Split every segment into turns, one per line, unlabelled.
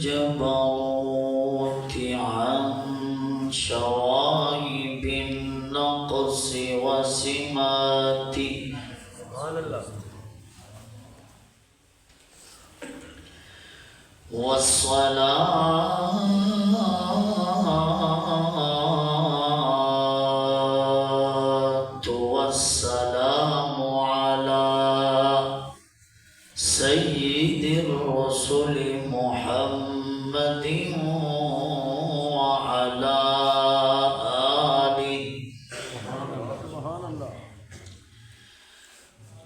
الجبروت عن شوائب النقص وسماته والصلاة والسلام على سيد الرسل محمد وعلى آله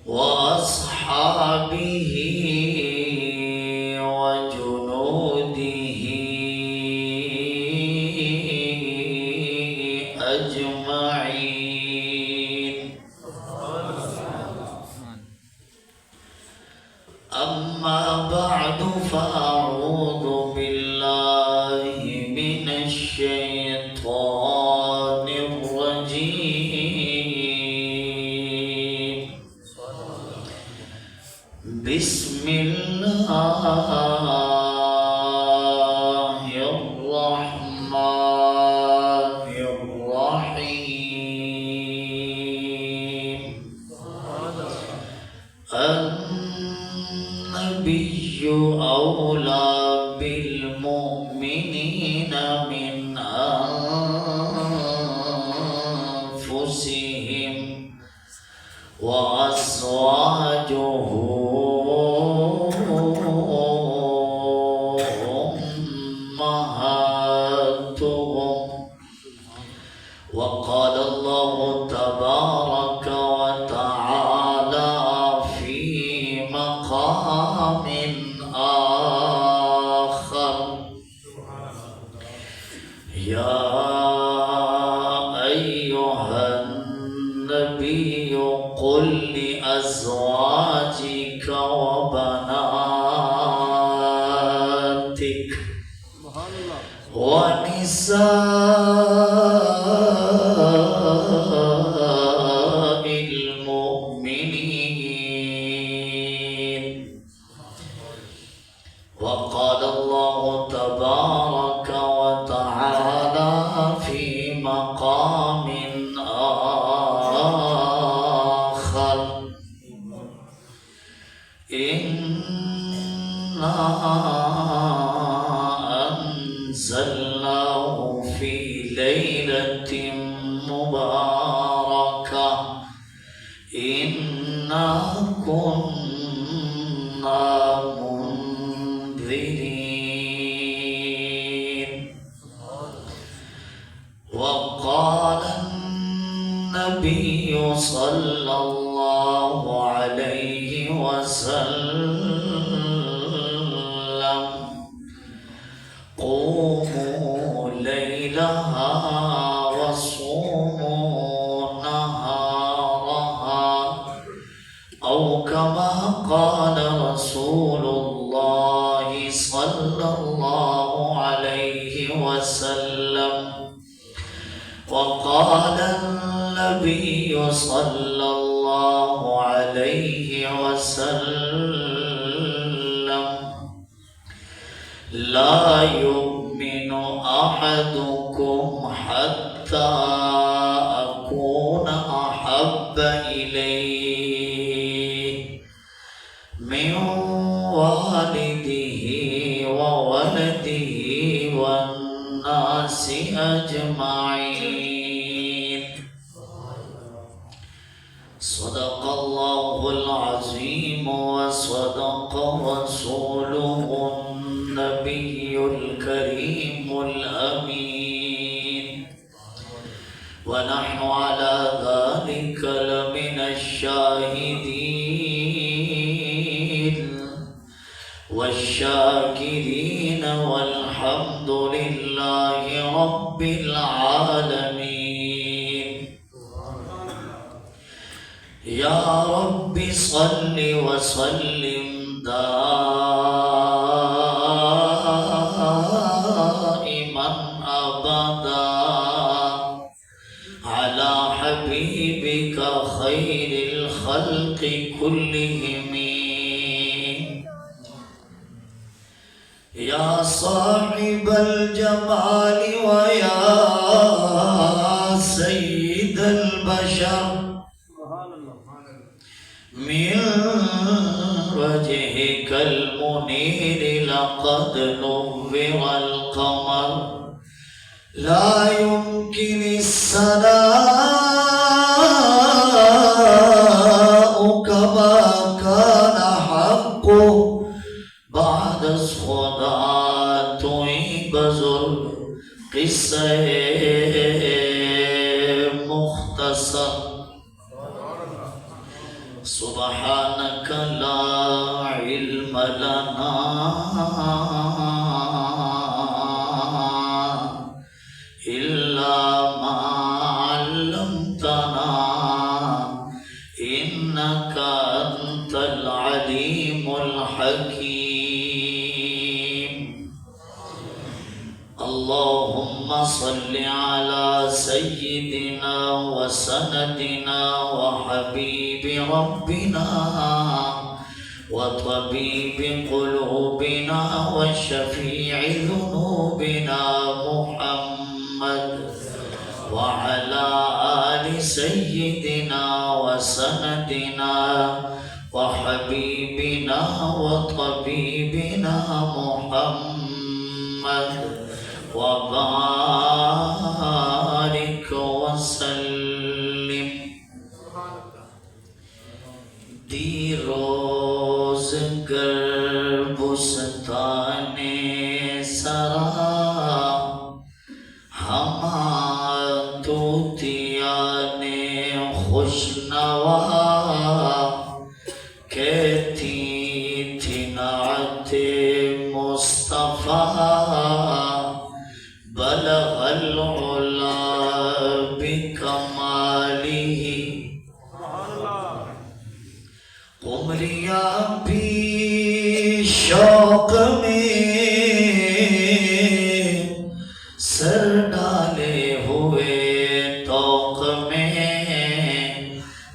وأصحابه وجنوده أجمعين. أما بعد فأعوذ بالله من الشيطان الرجيم. بسم الله الرحمن الرحيم. النبي أولى بالمؤمنين من أنفسهم وأزواجه أمهاتهم. وقال الله تبارك وتعالى في مقام آخر: يا أيها النبي قل لأزواجك وبناتك ونساء المؤمنين. وقال الله تبارك وتعالى في مقام آخر: إنا أنزلناه في ليلة مباركة إنا كنا منذرين. وقال النبي صلى الله عليه وسلم: قوموا ليلها وصوموا نهارها، أو كما قال رسول الله صلى الله عليه وسلم. وقال النبي صلى الله عليه وسلم: لا يؤمن أحدكم حتى أكون أحب إليه من والده وولده والناس أجمعين. صدق الله العظيم وصدق رسوله النبي الكريم الأمين. ونحن على ذلك لمن الشاهدين والشاكرين، والحمد لله رب العالمين. يا رب صل وسلم دائما أبدا على حبيبك خير الخلق كلهم. یا صاحب الجمال ویا سید البشر من وجهك المنير لقد نور القمر لا يمكن الثناء كما كان حقه بعد خدا توئی بزرگ قصہ مختصر سبحانك لا علم لنا إلا ما علمتنا إنك أنت العليم الحكيم اللهم صل على سيدنا وسندنا وحبيب ربنا وطبيب قلوبنا وشفيع ذنوبنا محمد وعلى آل سيدنا وسندنا وحبيبنا وطبيبنا محمد وبارك وسلم دی روز گربستان سرا ہما توتیان خوشنوا کہتی تھی نعت مصطفیٰ بلغ العلا بکمالہ قمریاں بھی شوق میں سر ڈالے ہوئے توق میں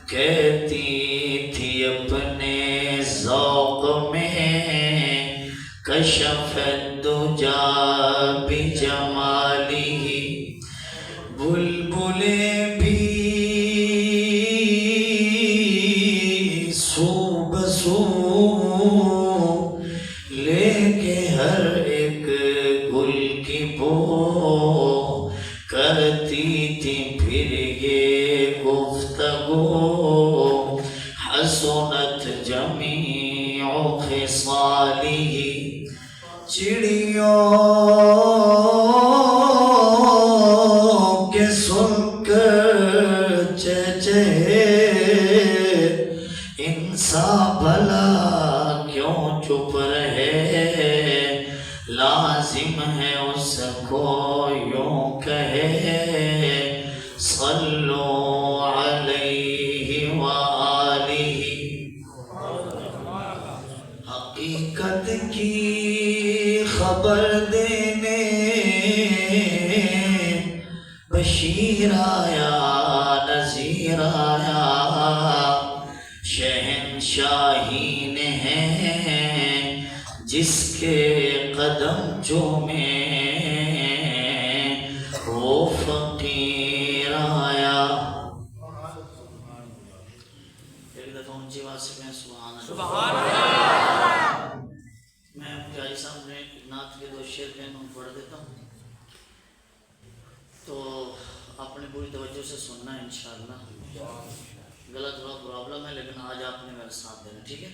کہتی تھی اپنے ذوق میں کشف الدجا بجمالہ بلبلیں بھی سو بسو لے کے ہر ایک گل کی بو کرتی تھی پھر یہ گفتگو حسنت جمیع خصالہ چڑیوں کے سن کر چہچہے انسان بھلا کیوں چپ رہے لازم ہے اس کو یوں کہے صلو علیہ وآلہ حقیقت کی خبر دینے بشیر آیا نذیر آیا شہنشاہین ہیں جس کے قدم چومے وہ فقیر آیا ایک دفعہ اونچی آواز سے کہیں سبحان اللہ میں پیاری صاحب نے نعت کے دو شعر کہنا پڑھ دیتا ہوں تو آپ نے پوری توجہ سے سننا ہے انشاءاللہ گلا تھوڑا پرابلم ہے لیکن آج آپ نے میرا ساتھ دینا ٹھیک ہے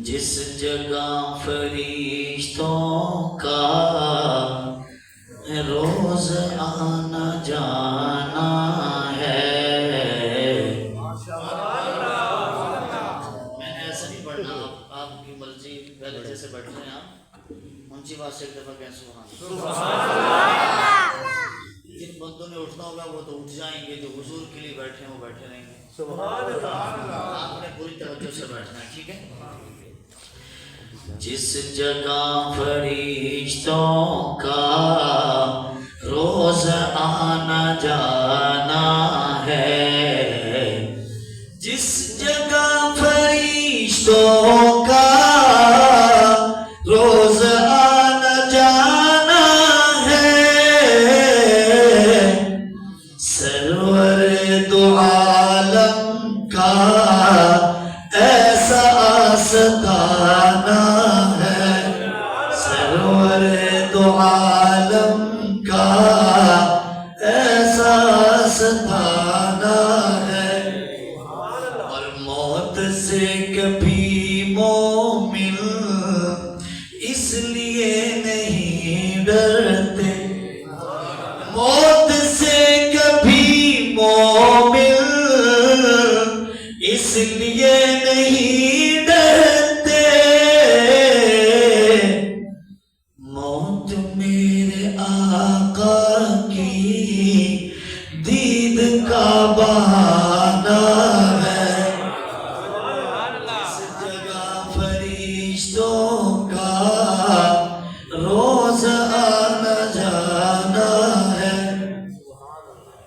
جس جگہ فرشتوں کا روز آنا جانا ہے میں ایسا نہیں پڑھنا آپ کی مرضی پہلے جیسے بیٹھ رہے ہیں آپ اونچی بات سے ایک دفعہ کہیں سبحان جن بندوں نے اٹھنا ہوگا وہ تو اٹھ جائیں گے جو حضور کے لیے بیٹھے ہیں وہ بیٹھے رہیں گے سبحان اللہ آپ نے پوری توجہ سے بیٹھنا ہے ٹھیک ہے جس جگہ فرشتوں کا روز آنا جانا ہے جس جگہ فرشتوں کا اس لیے نہیں ڈرتے موت سے کبھی مومن اس لیے نہیں ڈرتے موت میرے آقا کی دید کا بہانہ ہے اس جگہ فرشتوں کا روز آنا جانا ہے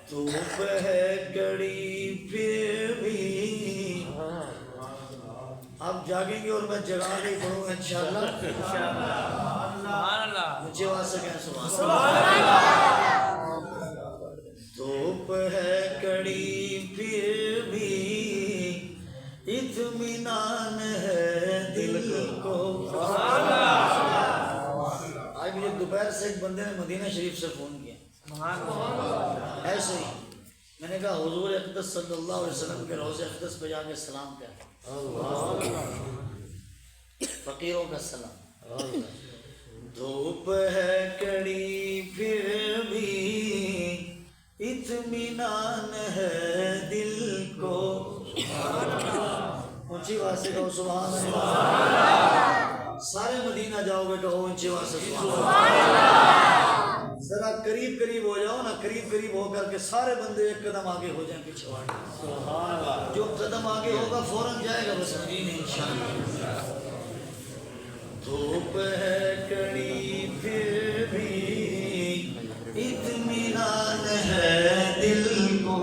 دھوپ ہے کڑی پھر بھی آپ جاگیں گے اور میں جگا کے پڑھوں گا انشاءاللہ مجھے آواز سے کہیں سبحان اللہ دھوپ ہے کڑی پھر بھی اطمینان ہے دل کو آج مجھے دوپہر سے ایک بندے نے مدینہ شریف سے فون کیا ایسے ہی میں نے کہا حضور اقدس صلی اللہ علیہ وسلم کے روضہ اقدس پہ جا کے سلام کیا فقیروں کا سلام دھوپ ہے کڑی پھر بھی اطمینان ہے دل کو اونچی آواز سے کہو سبحان اللہ سارے مدینہ جاؤ گے کہو اونچی آواز سے سبحان اللہ ذرا قریب قریب ہو جاؤ نا قریب قریب ہو کر کے سارے بندے ایک قدم آگے ہو جائیں پیچھے والے جو قدم آگے ہوگا فوراً جائے گا بس مدینے انشاءاللہ دھوپ ہے کڑی پھر بھی اطمینان ہے دل کو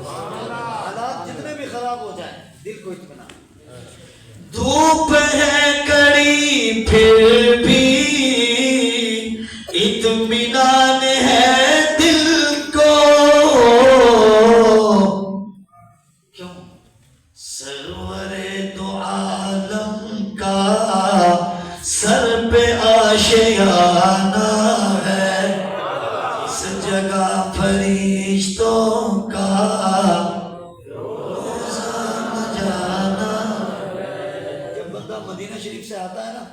حالات جتنے بھی خراب ہو جائیں دل کو اطمینان دھوپ ہے کڑی پھر بھی اطمینان ہے دل کو کیوں سرور دو عالم کا سر پہ آشیانہ ہے اس جگہ فرشتوں کا روزانہ جانا جب بندہ مدینہ شریف سے آتا ہے نا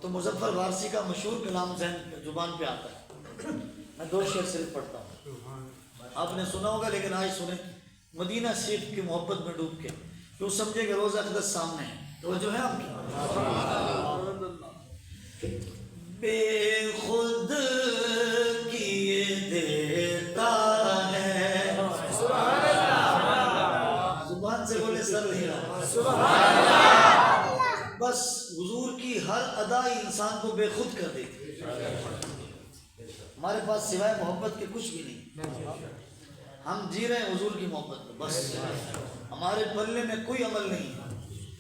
تو مظفر وارسی کا مشہور کلام ذہن زبان پہ آتا ہے میں دو شعر صرف پڑھتا ہوں آپ نے سنا ہوگا لیکن آج سنیں مدینہ شریف کی محبت میں ڈوب کے کیوں سمجھے کہ روزہ اقدس سامنے ہے تو جو ہے آپ کی بے خود کیے دیتا ہے زبان سے بولے سر نہیں رہا بس حضور کی ہر ادا انسان کو بے خود کر دیتی ہمارے پاس سوائے محبت کے کچھ بھی نہیں ہم جی رہے ہیں حضور کی محبت میں بس ہمارے پلے میں کوئی عمل نہیں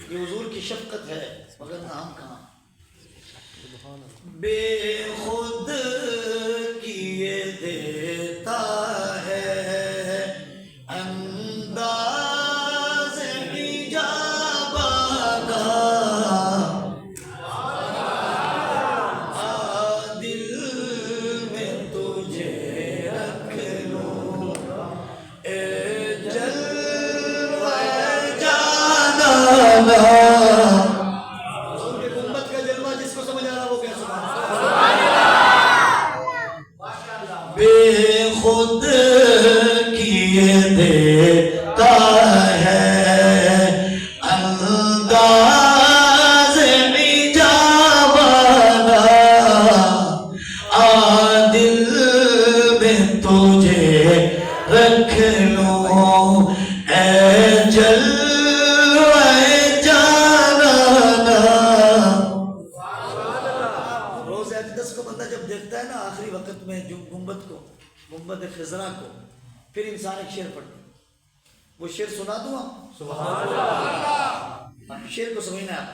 یہ حضور کی شفقت ہے مگر نہ ہم کہاں بے خود کیے دیتا ہے انداز ایجاب کا دل میں تجھے رکھ لوں اے جلوہ جانا خود کیے دیتا ہے انداز ایجاب دل میں تجھے رکھ لوں اے جلوہ جانا روز اقدس کو بندہ جب دیکھتا ہے نا آخری وقت میں جو گنبد خضرا کو پھر انسان ایک شعر پڑھتا وہ شعر سنا دوں آپ سبحان اللہ شعر کو سمجھنا آپ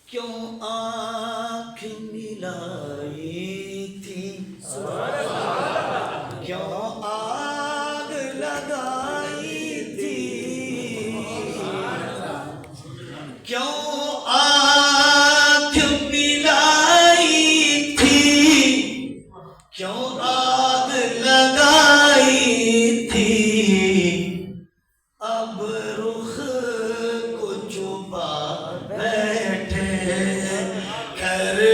کیوں آنکھ ملائی تھی کیوں آگ لگائی تھی کیوں آنکھ ملائی تھی کیوں آگ لگائی تھی اب رخ کو چھپا بیٹھے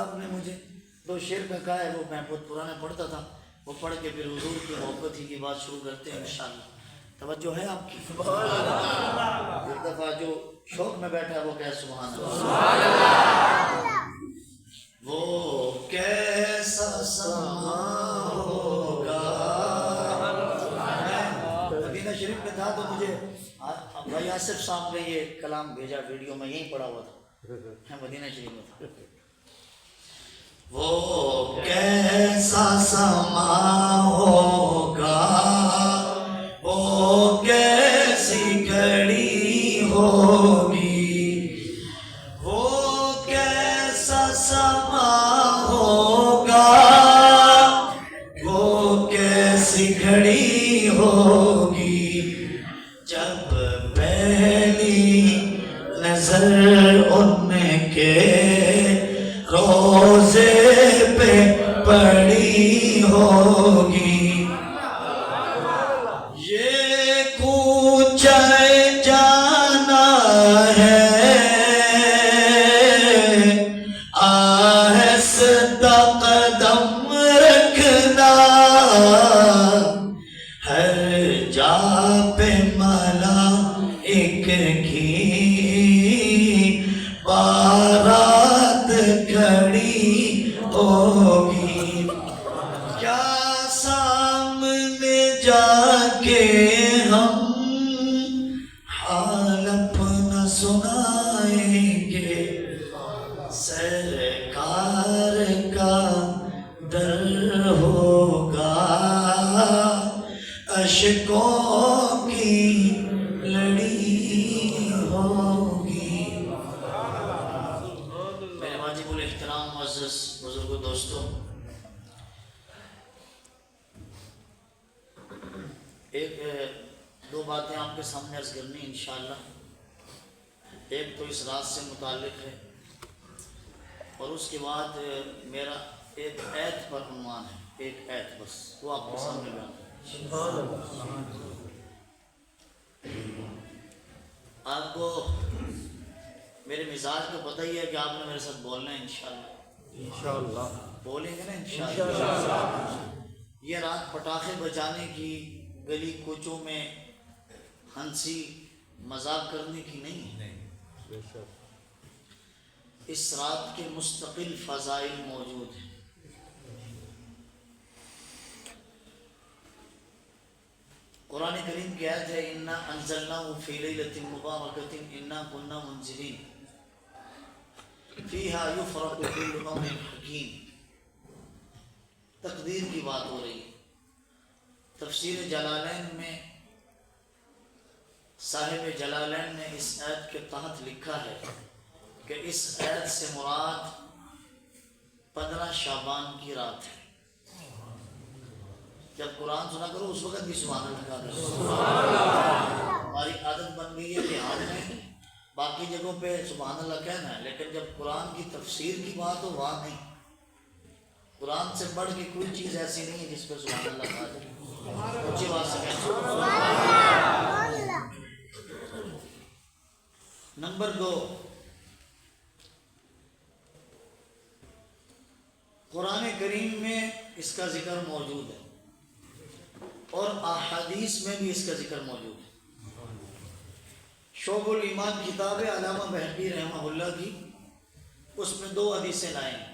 صاحب نے مجھے 2 شعر کا کہا ہے، وہ میں بہت پرانا پڑھتا تھا، وہ پڑھ کے پھر حضور کی محبت ہی کی بات شروع کرتے ہیں انشاءاللہ۔ توجہ ہے آپ کی؟ ایک دفعہ جو شوق میں بیٹھا ہے وہ کہے سبحان اللہ۔ وہ کیسا سما ہوگا، مدینہ شریف میں تھا تو مجھے بھائی آصف صاحب نے یہ کلام بھیجا، ویڈیو میں یہیں پڑا ہوا تھا، میں مدینہ شریف میں تھا۔ وہ کیسا سما ہوگا، وہ کیسی گھڑی ہوگی، وہ کیسا سما ہوگا، وہ کیسی گھڑی ہوگی، جب پہلی نظر ان کے روزے پہ پڑی ہوگی، یہ کوچہ جانا ہے آہستہ قدم رکھنا، ہر جا پہ ملائک کی بارات کھڑی ہوگی، کیا سامنے جا کے ہم حال اپنا سنائیں گے، سرکار کا در ہوگا اشکوں کی لڑی ہوگی۔ میرے واجب الاحترام معزز بزرگوں دوستوں، ایک 2 باتیں آپ کے سامنے عرض کرنی انشاءاللہ۔ ایک تو اس رات سے متعلق ہے، اور اس کے بعد میرا ایک ایت پر عنوان ہے، ایک ایت بس، وہ آپ کے سامنے بیان ہے۔ آپ کو میرے مزاج کا پتہ ہی ہے کہ آپ نے میرے ساتھ بولنا ہے انشاءاللہ، بولیں گے نا انشاءاللہ۔ یہ رات پٹاخے بجانے کی، گلی کوچوں میں ہنسی مذاق کرنے کی نہیں ہے، اس رات کے مستقل فضائل موجود ہیں۔ قرآن کریم کی آیت ہے انا انزلناہ فی لیلۃ مبارکۃ انا کنا منذرین فیہا یفرق کل امر حکیم۔ تقدیر کی بات ہو رہی ہے۔ تفسیر جلالین میں صاحب جلالین نے اس آیت کے تحت لکھا ہے کہ اس آیت سے مراد 15 شعبان کی رات ہے۔ جب قرآن سنا کرو اس وقت بھی سبحان اللہ کہا کرو۔ ہماری عادت بن گئی ہے کہ ہم نے باقی جگہوں پہ سبحان اللہ کہنا ہے، لیکن جب قرآن کی تفسیر کی بات ہو وہاں نہیں۔ قرآن سے بڑھ کے کوئی چیز ایسی نہیں ہے جس پہ سبحان اللہ کہا جائے۔ اونچی آواز سے کہنا۔ نمبر 2، قرآن کریم میں اس کا ذکر موجود ہے اور احادیث میں بھی اس کا ذکر موجود ہے۔ شعب الایمان کتاب علامہ بہقی رحمہ اللہ کی، اس میں 2 حدیثیں لائے ہیں۔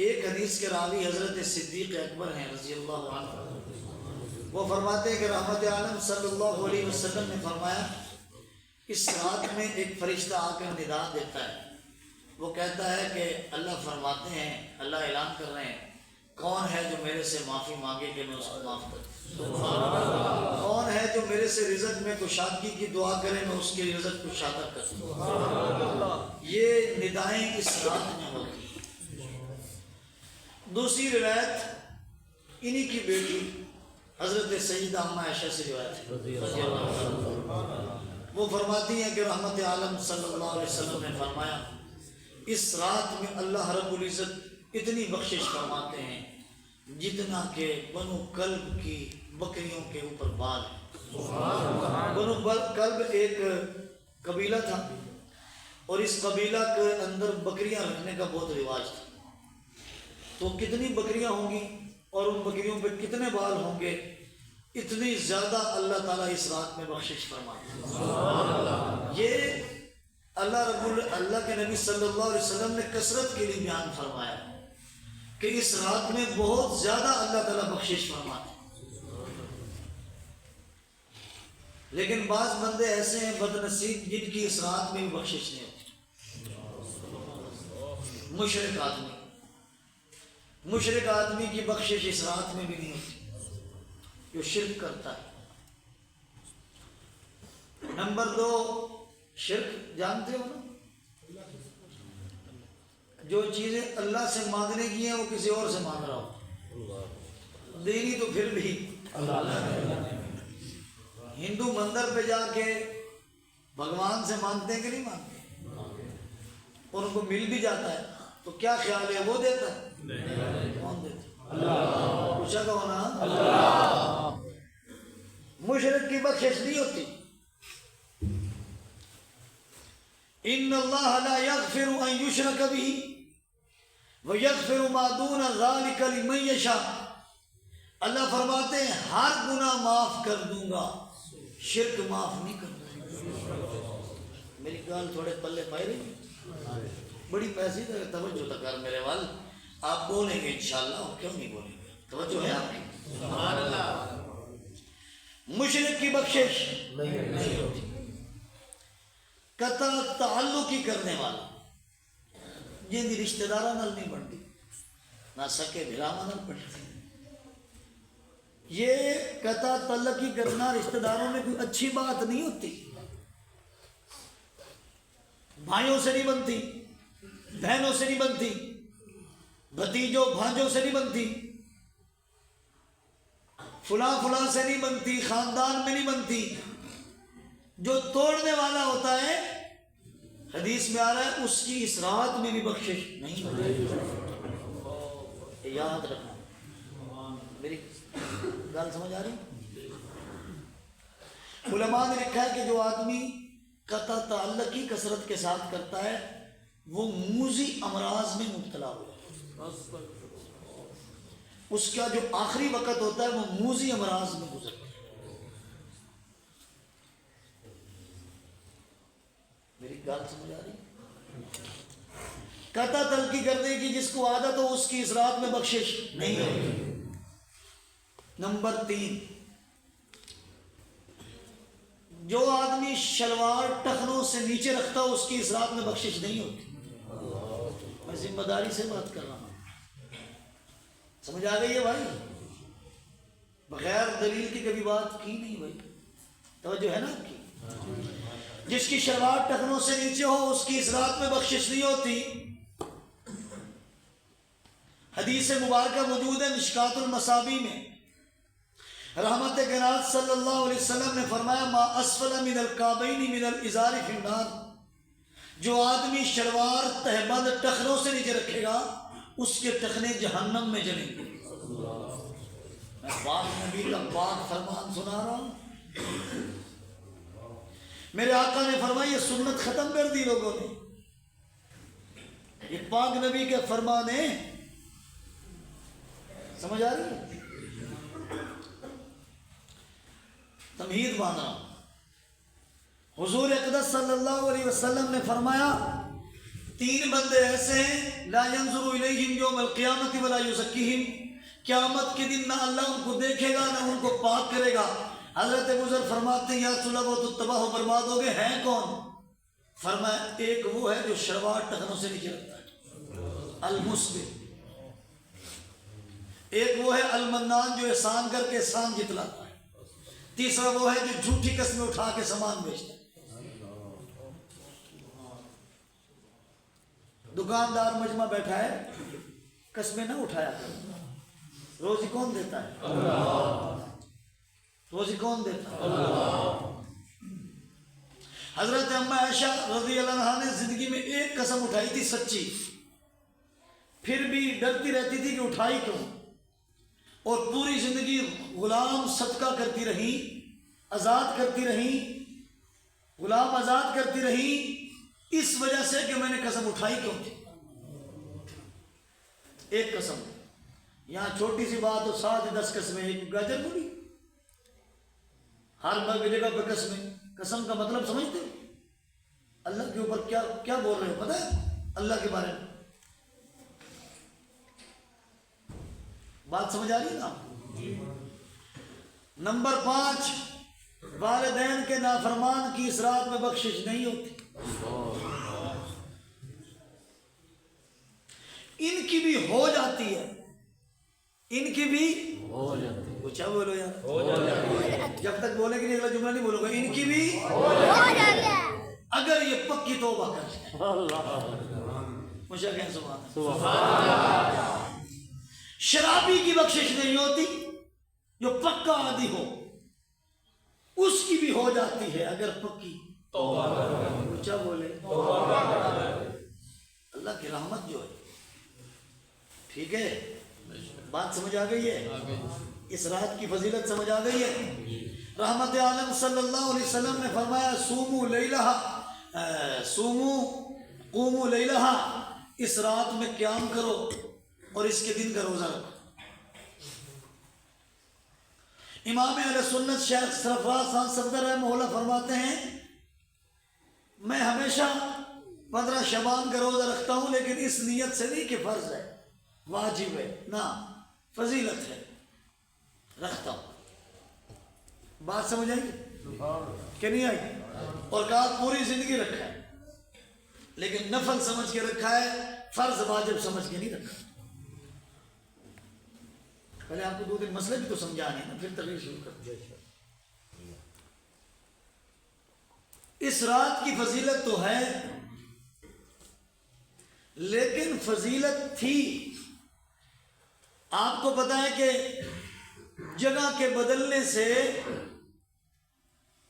ایک حدیث کے راوی حضرت صدیق اکبر ہیں رضی اللہ عنہ، وہ فرماتے ہیں کہ رحمت عالم صلی اللہ علیہ وسلم نے فرمایا اس رات میں ایک فرشتہ آ کر ندا دیتا ہے، وہ کہتا ہے کہ اللہ فرماتے ہیں، اللہ اعلان کر رہے ہیں کون ہے جو میرے سے معافی مانگے کہ میں اس کو معاف کروں، کون ہے جو میرے سے رزق میں کشادگی کی دعا کرے میں اس کے رزق کشادہ کروں۔ یہ ندائیں اس رات میں ہوتی ہیں۔ دوسری روایت انہی کی بیٹی حضرت سیدہ اما عائشہ سے روایت ہے، وہ فرماتی ہیں کہ رحمت عالم صلی اللہ علیہ وسلم نے فرمایا اس رات میں اللہ رب العزت اتنی بخشش فرماتے ہیں جتنا کہ بنو کلب کی بکریوں کے اوپر بال ہے۔ بنو کلب ایک قبیلہ تھا اور اس قبیلہ کے اندر بکریاں رکھنے کا بہت رواج تھا۔ تو کتنی بکریاں ہوں گی اور ان بکریوں پہ کتنے بال ہوں گے، اتنی زیادہ اللہ تعالیٰ اس رات میں بخشش فرمائے۔ یہ اللہ کے نبی صلی اللہ علیہ وسلم نے کثرت کے لیے بیان فرمایا کہ اس رات میں بہت زیادہ اللہ تعالیٰ بخشش فرماتے ہیں۔ لیکن بعض بندے ایسے ہیں بد نصیب جن کی اس رات میں بھی بخشش نہیں ہوتی۔ مشرک آدمی کی بخشش اس رات میں بھی نہیں ہوتی جو شرک کرتا ہے۔ نمبر 2، شرک جانتے ہو نا، جو چیزیں اللہ سے مانگنے کی ہیں وہ کسی اور سے مانگ رہا ہو، دینی تو پھر بھی ہندو مندر پہ جا کے بھگوان سے مانگتے ہیں کہ نہیں مانگتے، اور ان کو مل بھی جاتا ہے تو کیا خیال ہے وہ دیتا ہے؟ کون دیتا؟ اللہ۔ پوچھا کہو نا، اللہ۔ مشرک کی بخشش نہیں ہوتی۔ ان اللہ لا یغفر ان یشرک بہ ویغفر ما دون ذلک لمن یشاء۔ اللہ فرماتے ہیں ہر گناہ معاف کر دوں گا، شرک معاف نہیں کروں۔ میری گال تھوڑے پلے پائے رہی، بڑی پیسی طرح توجہ تک کر میرے وال، آپ بولیں گے انشاءاللہ، اور کیوں نہیں بولیں گے؟ توجہ ہے آپ کی؟ سبحان اللہ۔ مشرک کی بخشش نہیں ہوتی۔ قطع تعلقی کرنے والا جن دی رشتہ دارہ نال نہیں بنتی، نہ سکے بھراواں نال بنتی۔ یہ قطع تعلقی کرنا رشتہ داروں میں کوئی اچھی بات نہیں ہوتی۔ بھائیوں سے نہیں بنتی، بہنوں سے نہیں بنتی، بھتیجوں بھانجوں سے نہیں بنتی، فلاں فلاں سے نہیں بنتی، خاندان میں نہیں بنتی۔ جو توڑنے والا ہوتا ہے، حدیث میں آ رہا ہے اس کی اس رات میں بھی بخشش نہیں ہوتی۔ یاد رکھنا، میری گل سمجھ آ رہی؟ علماء نے لکھا ہے کہ جو آدمی قطع تعلق کی کثرت کے ساتھ کرتا ہے وہ موذی امراض میں مبتلا ہوا، اس کا جو آخری وقت ہوتا ہے وہ موذی امراض میں گزرتا ہے۔ میری گل سمجھ آ رہی؟ قطع تلقی کرنے کی جس کو عادت ہو اس کی اس رات میں بخشش نہیں ہوگی۔ نمبر 3، جو آدمی شلوار ٹخنوں سے نیچے رکھتا ہو اس کی اس رات میں بخشش نہیں ہوتی۔ میں ذمہ داری سے بات کر رہا ہوں، سمجھ آ گئی ہے بھائی؟ بغیر دلیل کی کبھی بات کی نہیں بھائی، توجہ ہے نا آپ کی؟ جس کی شلوار ٹخنوں سے نیچے ہو اس کی اس رات میں بخشش نہیں ہوتی۔ حدیث مبارکہ موجود ہے مشکات المصابیح میں، رحمت کائنات صلی اللہ علیہ وسلم نے فرمایا ما اسفل من الکعبین من الازار فی النار۔ جو آدمی شلوار تہبند ٹخنوں سے نیچے رکھے گا اس کے ٹخنے جہنم میں جلیں گے۔ میں پاک نبی کا پاک فرمان سنا رہا ہوں، میرے آقا نے فرمایا یہ سنت ختم کر دی لوگوں نے، یہ پاک نبی کے فرمان ہے۔ سمجھ آ رہی ہے؟ تمہید باندھ رہا ہوں۔ حضور اقدس صلی اللہ علیہ وسلم نے فرمایا 3 بندے ایسے ہیں لا ينظر الیہم یوم القیامت ولا یزکیہم، قیامت کے دن نہ اللہ ان کو دیکھے گا نہ ان کو پاک کرے گا۔ حضرت ابوذر فرماتے ہیں یا رسول اللہ وہ تو تباہ و برباد ہو گئے، ہیں کون؟ فرمایا ایک وہ ہے جو شلوار ٹخنوں سے نیچے رکھتا ہے، المسبل۔ ایک وہ ہے المنان جو احسان کر کے احسان جتلاتا ہے۔ تیسرا وہ ہے جو جھوٹی قسمیں اٹھا کے سامان بیچتا ہے۔ دکاندار مجمع بیٹھا ہے، قسمیں نہ اٹھایا کرو، روزی کون دیتا ہے؟ اللہ۔ روزی کون دیتا ہے؟ اللہ۔ حضرت اما عائشہ رضی اللہ عنہا نے زندگی میں ایک قسم اٹھائی تھی سچی، پھر بھی ڈرتی رہتی تھی کہ اٹھائی کیوں، اور پوری زندگی غلام صدقہ کرتی رہی، آزاد کرتی رہی، غلام آزاد کرتی رہی، اس وجہ سے کہ میں نے قسم اٹھائی کیوں تھی۔ ایک قسم یہاں چھوٹی سی بات ہو 7-10 قسمیں ایک گاجر تھوڑی ہر جگہ پہ قسمیں قسم کا مطلب سمجھتے ہو اللہ کے اوپر کیا کیا بول رہے ہو پتہ ہے اللہ کے بارے میں بات سمجھ آ رہی ہے نا نمبر 5 والدین کے نافرمان کی اس رات میں بخشش نہیں ہوتی ان کی بھی ہو جاتی ہے ان کی بھی ہو جاتی ہے کیا بولو یار جب تک بولے گی نہیں اگلا جملہ نہیں بولو گا ان کی بھی ہو جاتی ہے اگر یہ پکی توبہ کر مجھے کہیں سبحان شرابی کی بخشش نہیں ہوتی جو پکا عادی ہو اس کی بھی ہو جاتی ہے اگر پکی توبہ کیا بولے اللہ کی رحمت جو ہے ٹھیک ہے بات سمجھ آ گئی ہے اس رات کی فضیلت سمجھ آ گئی ہے رحمت عالم صلی اللہ علیہ وسلم نے فرمایا سومو لیلہا قومو لیلہا اس رات میں قیام کرو اور اس کے دن کا روزہ رکھو امام اہل سنت شیخ سرفراز خان صفدر رحمہ اللہ فرماتے ہیں میں ہمیشہ 15 شعبان کا روزہ رکھتا ہوں لیکن اس نیت سے نہیں کہ فرض ہے واجب ہے نہ فضیلت ہے رکھتا ہوں بات سمجھ آئی کہ نہیں آئی اور کہا پوری زندگی رکھا ہے لیکن نفل سمجھ کے رکھا ہے فرض واجب سمجھ کے نہیں رکھا پہلے آپ کو 2 دن مسئلے بھی تو سمجھانے ہیں نا پھر تقریر شروع کر دیا اس رات کی فضیلت تو ہے لیکن فضیلت تھی آپ کو پتا ہے کہ جگہ کے بدلنے سے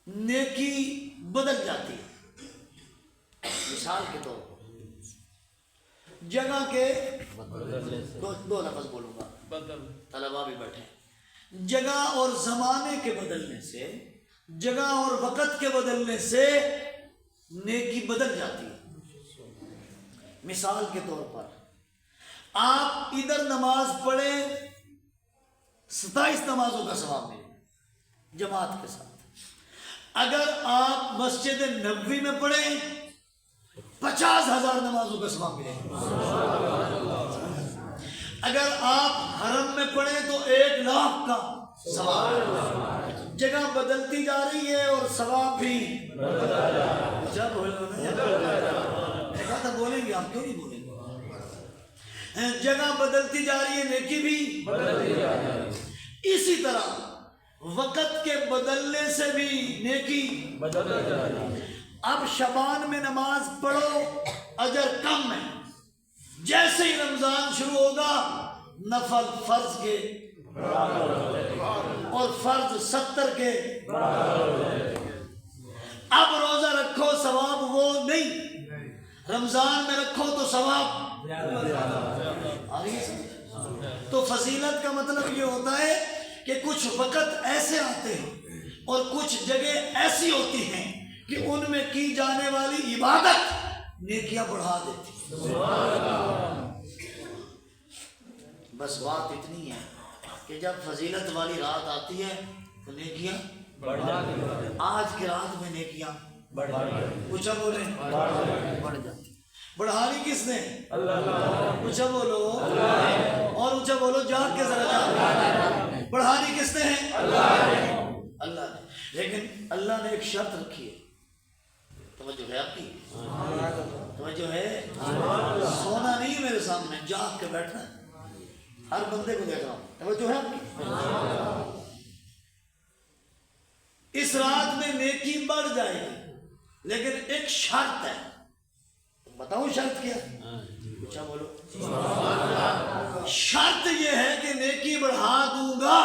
نیکی بدل جاتی ہے مثال کے طور پر جگہ کے دو لفظ بولوں گا طلبا بھی بیٹھے جگہ اور زمانے کے بدلنے سے جگہ اور وقت کے بدلنے سے نیکی بدل جاتی ہے مثال کے طور پر آپ ادھر نماز پڑھیں 27 نمازوں کا ثواب ملے جماعت کے ساتھ اگر آپ مسجد نبوی میں پڑھیں 50,000 نمازوں کا ثواب ملے اگر آپ حرم میں پڑھیں تو 1 لاکھ کا ثواب جگہ بدلتی جا رہی ہے اور ثواب بھی جب کہا تھا بولیں گے آپ کیوں نہیں بولیں گے جگہ بدلتی جا رہی ہے نیکی بھی بدلتی جا رہی ہے اسی طرح وقت کے بدلنے سے بھی نیکی بدلتی جا رہی ہے اب شعبان میں نماز پڑھو اجر کم ہے جیسے ہی رمضان شروع ہوگا نفل فرض کے اور فرض 70 کے اب روزہ رکھو ثواب وہ نہیں رمضان میں رکھو تو ثواب تو فضیلت کا مطلب یہ ہوتا ہے کہ کچھ وقت ایسے آتے ہیں اور کچھ جگہ ایسی ہوتی ہیں کہ ان میں کی جانے والی عبادت نیکیاں بڑھا دیتی بس بات اتنی ہے کہ جب فضیلت والی رات آتی ہے تو نیکیاں آج کی رات میں نیکیاں اونچا بولیں بڑھ جاتی بڑھانی کس نے اونچا بولو اور اونچا بولو جاگ کے ذرا بڑھانی کس نے ہے اللہ نے لیکن اللہ نے ایک شرط رکھی ہے توجہ ہے آپ کی توجہ ہے سونا نہیں میرے سامنے جاگ کے بیٹھنا ہے ہر بندے کو دیکھ رہا ہوں توجہ ہے آپ کی اس رات میں نیکی بڑھ جائے گی لیکن ایک شرط ہے بتاؤں شرط کیا اچھا بولو شرط یہ ہے کہ نیکی بڑھا دوں گا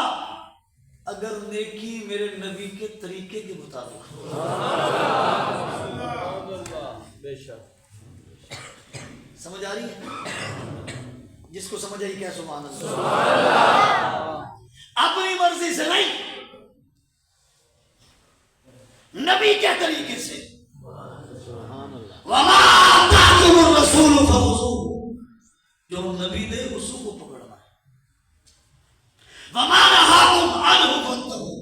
اگر نیکی میرے نبی کے طریقے کے مطابق سمجھ آ رہی ہے جس کو سمجھ آئی کیا سبحان اللہ اپنی مرضی سے نہیں نبی کے طریقے سے وَمَا آتَاكُمُ الرَّسُولُ فَخُذُوهُ جو جو نبی دے اسی کو پکڑنا ہے. وَمَا نَهَاكُمْ عَنْهُ فَانْتَهُوا،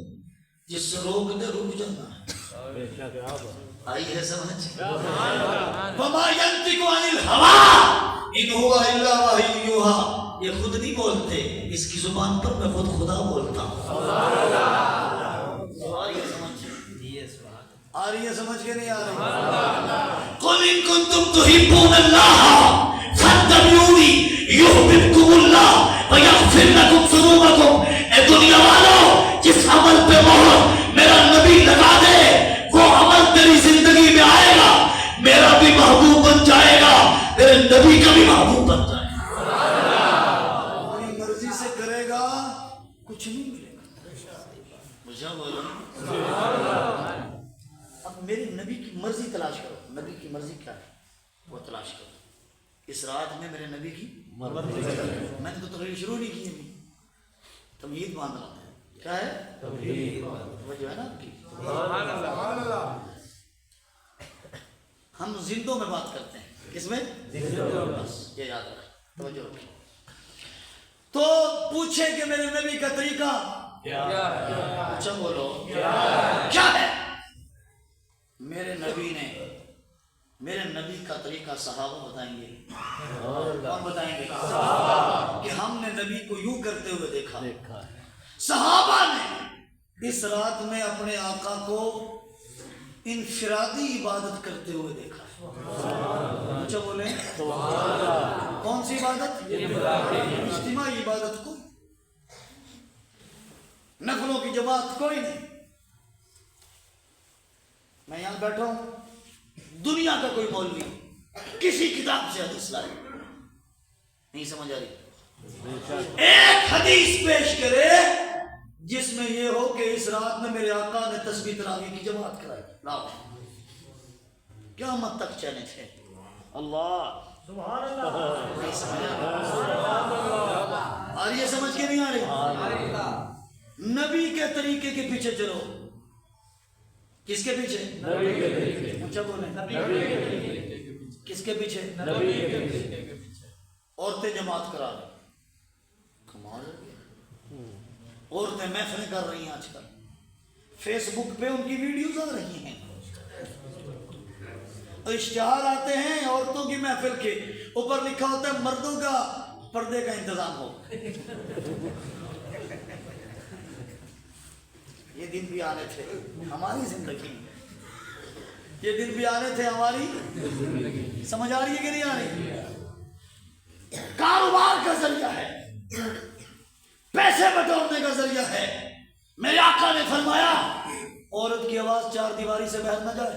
جس سے روک دے رک جانا ہے. آئی ہے سمجھ؟ وَمَا يَنْطِقُ عَنِ الْهَوَىٰ إِنْ هُوَ إِلَّا وَحْيٌ يُوحَىٰ، یہ خود نہیں بولتے، اس کی زبان پر میں خود خدا بولتا ہوں. آ رہی ہے سمجھ کے نہیں آ رہی؟ قُلْ إِن كُنتُمْ تُحِبُّونَ اللَّهَ فَاتَّبِعُونِي يُحْبِبْكُمُ اللَّهُ وَيَغْفِرْ لَكُمْ ذُنُوبَكُمْ. اے دنیا والوں، جس عمل پہ مہر میرا نبی لگا دے وہ عمل تیری زندگی میں آئے گا، میرا بھی محبوب بن جائے گا، میرے نبی کا بھی محبوب بن جائے گا. اپنی مرضی سے کرے گا کچھ نہیں ملے گا. مجھے بولو اب میرے نبی کی مرضی تلاش کرو. نبی کی مرضی کیا ہے وہ تلاش کرو. اس رات میں میرے نبی کی مرضی، میں نے تو تقریر شروع نہیں کی ہے، تمہید باندھ رہا ہے. کیا ہے تمہید؟ توجہ ہے نا آپ کی؟ ہم زندوں میں بات کرتے ہیں. کس میں؟ بس یہ یاد رکھیں، توجہ رکھیں. تو پوچھے کہ میرے نبی کا طریقہ کیا ہے؟ اچھا بولو کیا ہے؟ میرے نبی کا طریقہ صحابہ بتائیں گے. کون بتائیں گے؟ کہ ہم نے نبی کو یوں کرتے ہوئے دیکھا. صحابہ نے اس رات میں اپنے آقا کو انفرادی عبادت کرتے ہوئے دیکھا. اچھا بولیں کون سی عبادت؟ اجتماعی عبادت. کو نفلوں کی جماعت کوئی نہیں. میں یہاں بیٹھا ہوں، دنیا کا کوئی مولوی کسی کتاب سے حدیث لائے نہیں سمجھ آ رہی، ایک حدیث پیش کرے جس میں یہ ہو کہ اس رات میں میرے آقا نے تسبیح تراویح کی جماعت کرائی. لاؤ قیامت تک چیلنج ہے. اللہ سبحان اللہ. آ رہی ہے سمجھ کے نہیں آ رہی؟ نبی کے طریقے کے پیچھے چلو. کس کے پیچھے؟ نبی کے طریقے. اچھا بولیں کس کے پیچھے؟ نبی کے پیچھے. عورتیں جماعت کرا رہی، کمال. عورتیں محفلیں کر رہی ہیں. آج کل فیس بک پہ ان کی ویڈیوز آ رہی ہیں، اشتہار آتے ہیں عورتوں کی محفل کے اوپر لکھا ہوتا ہے مردوں کا پردے کا انتظام ہو. یہ دن بھی آنے تھے ہماری زندگی میں، یہ دن بھی آنے تھے ہماری. سمجھ آ رہی ہے کہ نہیں آ رہی؟ کاروبار کا ذریعہ ہے، پیسے بٹورنے کا ذریعہ ہے. میرے آقا نے فرمایا عورت کی آواز چار دیواری سے باہر نہ جائے.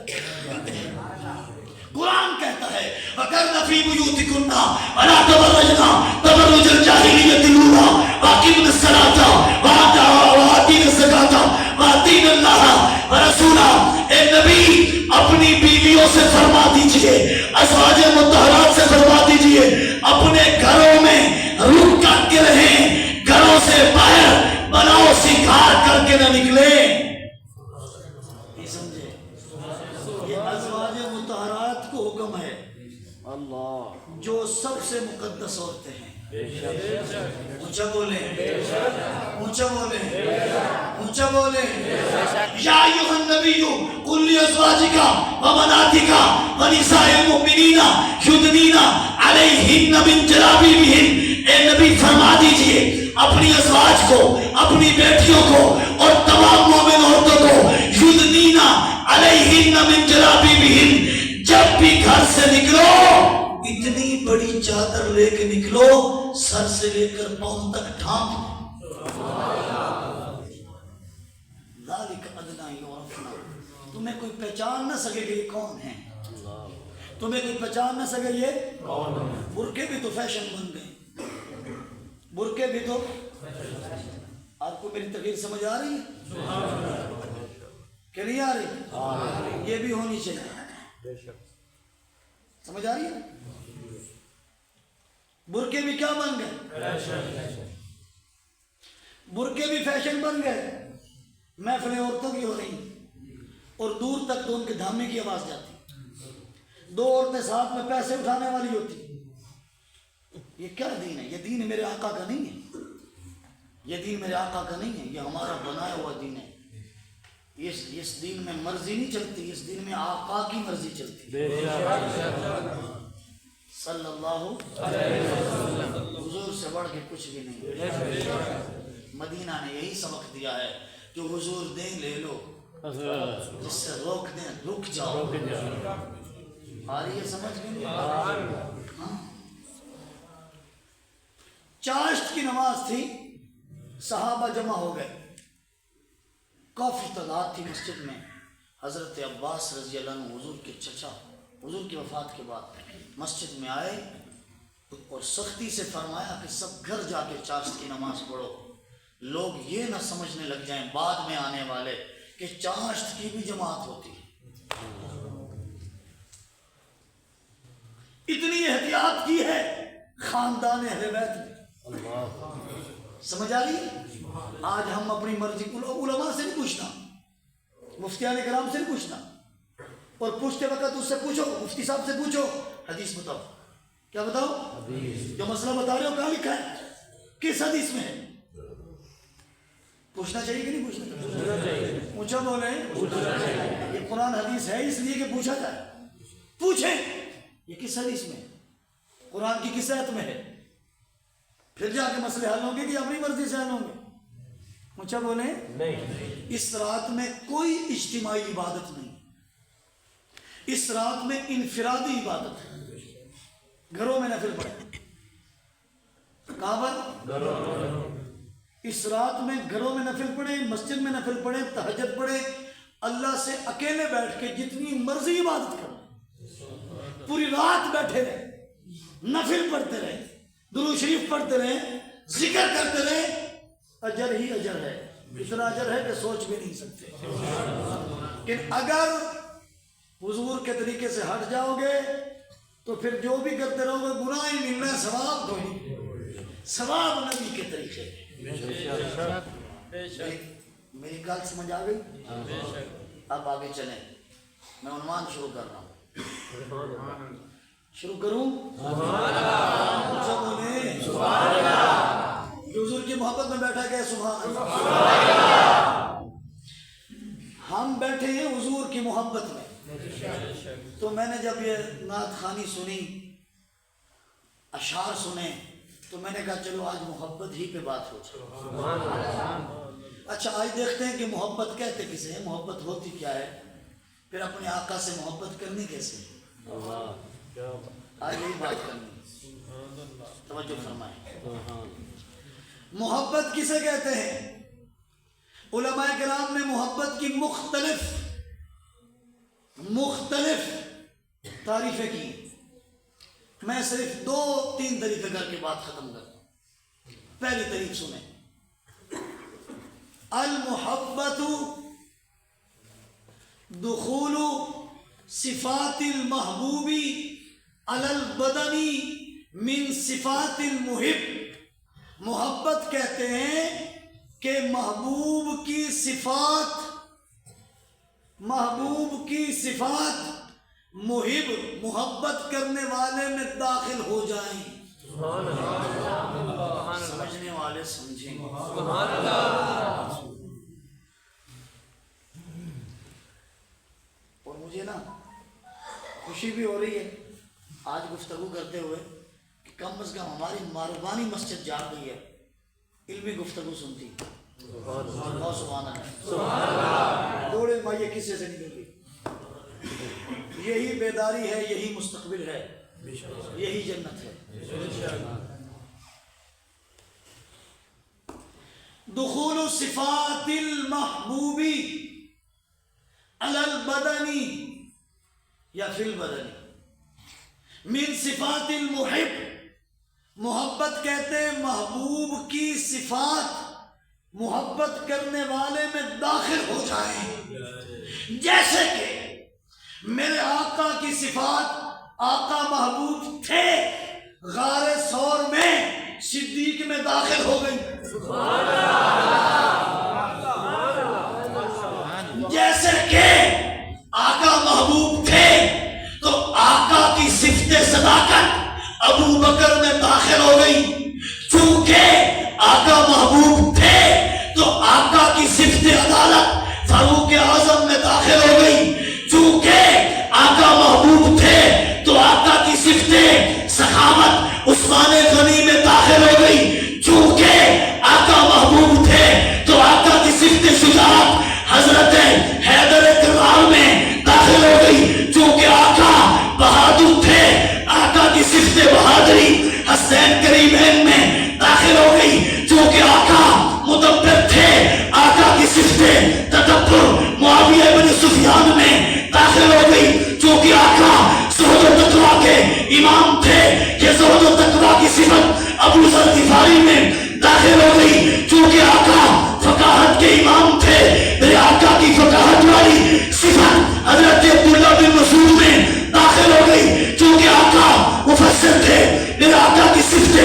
قرآن کہتا ہے وَقَرْنَ فِي بُيُوتِكُنَّ وَلَا تَبَرَّجْنَ تَبَرُّجَ الْجَاهِلِيَّةِ الْأُولَىٰ وَأَقِمْنَ الصَّلَاةَ وَآتِينَ الزَّكَاةَ وَأَطِيعْنَ اللَّهَ وَرَسُولَهُ. اے نبی اپنی بیویوں سے فرما دیجئے، ازواج مطہرات سے فرما دیجئے اپنے گھروں میں رک کر کے رہیں، گھروں سے باہر بناؤ سنگھار کر کے نہ نکلے. حکم ہے اللہ جو سب سے مقدس عورتیں ہیں. اونچا بولیں اونچا بولیں اونچا بولیں. یا ایھا النبی قل لازواجک وبناتک ونساء المؤمنین یدنین علیہن من جلابیبہن. اے نبی فرما دیجئے اپنی ازواج کو، اپنی بیٹیوں کو اور تمام مومن عورتوں کو یدنین علیہن من جلابیبہن، جب بھی گھر سے نکلو اتنی بڑی چادر لے کے نکلو سر سے لے کر پاؤں تک ڈھانپ. ذالک ادنیٰ یعرفن، تمہیں کوئی پہچان نہ سکے کہ یہ کون ہیں. تمہیں کوئی پہچان نہ سکے یہ کون ہیں. برقعے بھی تو فیشن بن گئے، برقعے بھی تو. آپ کو میری تقریر سمجھ آ رہی ہے کہ نہیں آ رہی؟ یہ بھی ہونی چاہیے. سمجھ آ رہی ہے؟ برقعے بھی کیا بن گئے؟ برقعے بھی فیشن بن گئے. محفلیں عورتوں کی ہو رہی اور دور تک تو ان کے دھامے کی آواز جاتی. دو عورتیں ساتھ میں پیسے اٹھانے والی ہوتی، یہ کیا دین ہے؟ یہ دین میرے آقا کا نہیں ہے، یہ دین میرے آقا کا نہیں ہے، یہ ہمارا بنایا ہوا دین ہے۔ اس دین میں مرضی نہیں چلتی، اس دین میں آقا کی مرضی چلتی صلی اللہ علیہ وسلم۔ حضور سے بڑھ کے کچھ بھی نہیں۔ مدینہ نے یہی سبق دیا ہے، جو حضور دیں لے لو، جس سے روک دیں رک جاؤ۔ آ رہی ہے سمجھ میں؟ ہاں۔ چاشت کی نماز تھی، صحابہ جمع ہو گئے، کافی تعداد تھی مسجد میں۔ حضرت عباس رضی اللہ عنہ حضور کے چچا، حضور کی وفات کے بعد مسجد میں آئے اور سختی سے فرمایا کہ سب گھر جا کے چاشت کی نماز پڑھو، لوگ یہ نہ سمجھنے لگ جائیں بعد میں آنے والے کہ چاشت کی بھی جماعت ہوتی ہے۔ اتنی احتیاط کی ہے خاندان اہل بیت نے۔ سمجھ آ رہی ہے؟ آج ہم اپنی مرضی علماء سے نہیں پوچھنا، مفتیان کرام سے نہیں پوچھنا، اور پوچھتے وقت اس سے پوچھو، مفتی صاحب سے پوچھو حدیث بتاؤ۔ کیا بتاؤ؟ جو مسئلہ بتا رہے ہو کہاں لکھا ہے، کس حدیث میں ہے؟ پوچھنا چاہیے کہ نہیں پوچھنا چاہیے؟ پوچھا بولے یہ قرآن حدیث ہے اس لیے کہ پوچھا جائے، پوچھیں یہ کس حدیث میں ہے، قرآن کی کس آیت میں ہے، پھر جا کے مسئلے حل ہوں گے کہ اپنی مرضی سے حل ہوں گے۔ پوچھا بولے نہیں۔ اس رات میں کوئی اجتماعی عبادت نہیں، اس رات میں انفرادی عبادت ہے۔ گھروں میں نفل پڑھیں، کہاں پر؟ اس رات میں گھروں میں نفل پڑھیں، مسجد میں نفل پڑھیں، تہجد پڑھیں، اللہ سے اکیلے بیٹھ کے جتنی مرضی عبادت کریں، پوری رات بیٹھے رہیں، نفل پڑھتے رہیں، درود شریف پڑھتے رہیں، ذکر کرتے رہیں، اجر ہی اجر ہے، اتنا اجر ہے کہ سوچ بھی نہیں سکتے۔ لیکن اگر حضور کے طریقے سے ہٹ جاؤ گے تو پھر جو بھی کرتے رہو گے گناہ ہی ملنا ہے، ثواب کوئی، ثواب نبی کے طریقے۔ میری گل سمجھ آ گئی؟ اب آگے چلیں، میں عنوان شروع کر رہا ہوں۔ شروع کروں؟ سبحان اللہ۔ حضور کی محبت میں بیٹھا گیا سبحان اللہ۔ ہم بیٹھے ہیں حضور کی محبت میں۔ تو میں نے جب یہ نعت خوانی سنی، اشعار سنے، تو میں نے کہا چلو آج محبت ہی پہ بات ہو جائے۔ اچھا آج دیکھتے ہیں کہ محبت کہتے کسے ہیں، محبت ہوتی کیا ہے، پھر اپنے آقا سے محبت کرنی کیسے ہے، آج یہی بات کرنی۔ توجہ فرمائیں، محبت کسے کہتے ہیں؟ علماء کرام نے محبت کی مختلف تعریفیں کی، میں صرف 2-3 طریقے کر کے بات ختم کرتا ہوں۔ پہلی طریق سنیں، المحبت دخول صفات المحبوب علی البدن من صفات المحب۔ محبت کہتے ہیں کہ محبوب کی صفات محب، محبت کرنے والے میں داخل ہو جائیں۔ سمجھنے والے سمجھیں۔ اور مجھے نا خوشی بھی ہو رہی ہے آج گفتگو کرتے ہوئے کہ کم از کم ہماری ماروانی مسجد جاگ گئی ہے، علمی گفتگو سنتی۔ سبحان اللہ۔ دوڑے مائیے کسے سے نکل گئی۔ یہی بیداری ہے، یہی مستقبل ہے، یہی جنت ہے۔ دخول صفات المحبوب علی البدن یا فی البدن من صفات المحب۔ محبت کہتے ہیں محبوب کی صفات محبت کرنے والے میں داخل ہو جائیں، جیسے کہ میرے آقا کی صفات، آقا محبوب تھے، غار ثور میں صدیق میں داخل ہو گئی، جیسے کہ آقا محبوب تھے تو آقا کی صفت صداقت، ابو بکر میں داخل ہو گئی. چونکہ آقا محبوب تھے تو آقا کی صفت عدالت فاروق اعظم میں داخل ہو گئی. چونکہ آقا محبوب تھے تو آقا کی صفت سخاوت عثمان غنی میں داخل ہو گئی. چونکہ آقا محبوب تھے تو آقا کی صفت شجاعت حضرت حیدر کرار میں داخل ہو گئی. چونکہ آقا بہادر تھے آقا کی صفت بہادری حسین کریمین میں داخل ہو گئی. چونکہ آقا مدبر تھے آقا کی صفت تدبر معاویہ بن سفیان میں داخل ہو گئی. چونکہ آقا زہد و تقویٰ کے امام تھے کہ زہد و تقویٰ کی صفت ابو ذر غفاری میں داخل ہو گئی. چونکہ آقا فقاہت کے امام تھے میرے آقا کی فقاہت والی صفت حضرت عبداللہ بن مسعود میں داخل ہو گئی. چونکہ آقا مفسر تھے میرے آقا کی صفت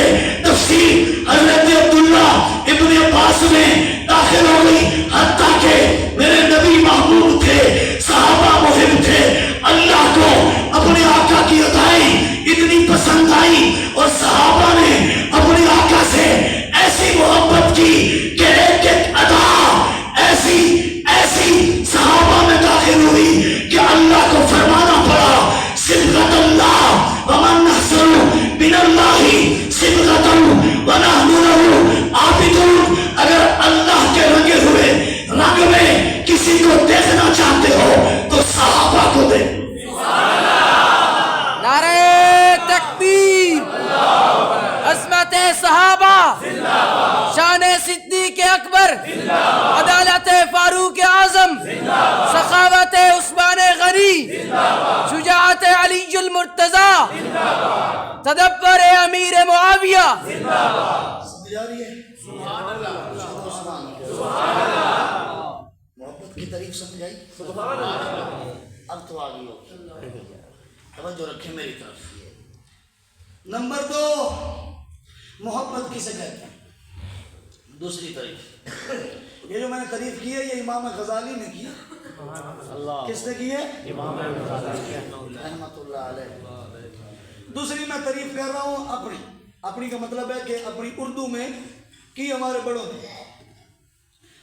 تفسیر حضرت عبداللہ ابن عباس میں داخل ہو گئی. حتیٰ کہ میرے نبی محبوب تھے صحابہ محب تھے اللہ کو اپنے آقا کی عطائیں اتنی پسند آئی اور صحابہ نے اپنے آقا سے ایسی محبت کی کہ ایک ایک ادا ایسی صحابہ میں داخل ہوئی کہ اللہ کو فرمانا پڑا صبغۃ اللہ ومن نحسن من اللہ صبغۃ ونحن له عابدون. اگر اللہ کے رنگے ہوئے رنگ میں کسی کو دیکھنا چاہتے ہو تو صحابہ کو دیکھو.
نعرہ تکبیر، عظمت صحابہ، شان صدیق اکبر، عدالت فاروق اعظم، سخاوت عثمان غنی، شجاعت علی المرتضی، تدبر امیر معاویہ.
سمجھ آ رہی ہے؟ محبت کی تعریف سمجھ آئی؟ اب تو آگئی ہو. توجہ رکھیں میری طرف. نمبر 2 محبت کسے کہتے ہیں؟ دوسری تعریف یہ جو میں نے تعریف کی ہے یہ امام غزالی نے کی. کس نے کی ہے؟ امام غزالی رحمۃ اللہ علیہ. دوسری میں تعریف کر رہا ہوں اپنی کا مطلب ہے کہ اپنی اردو میں کی ہمارے بڑوں نے.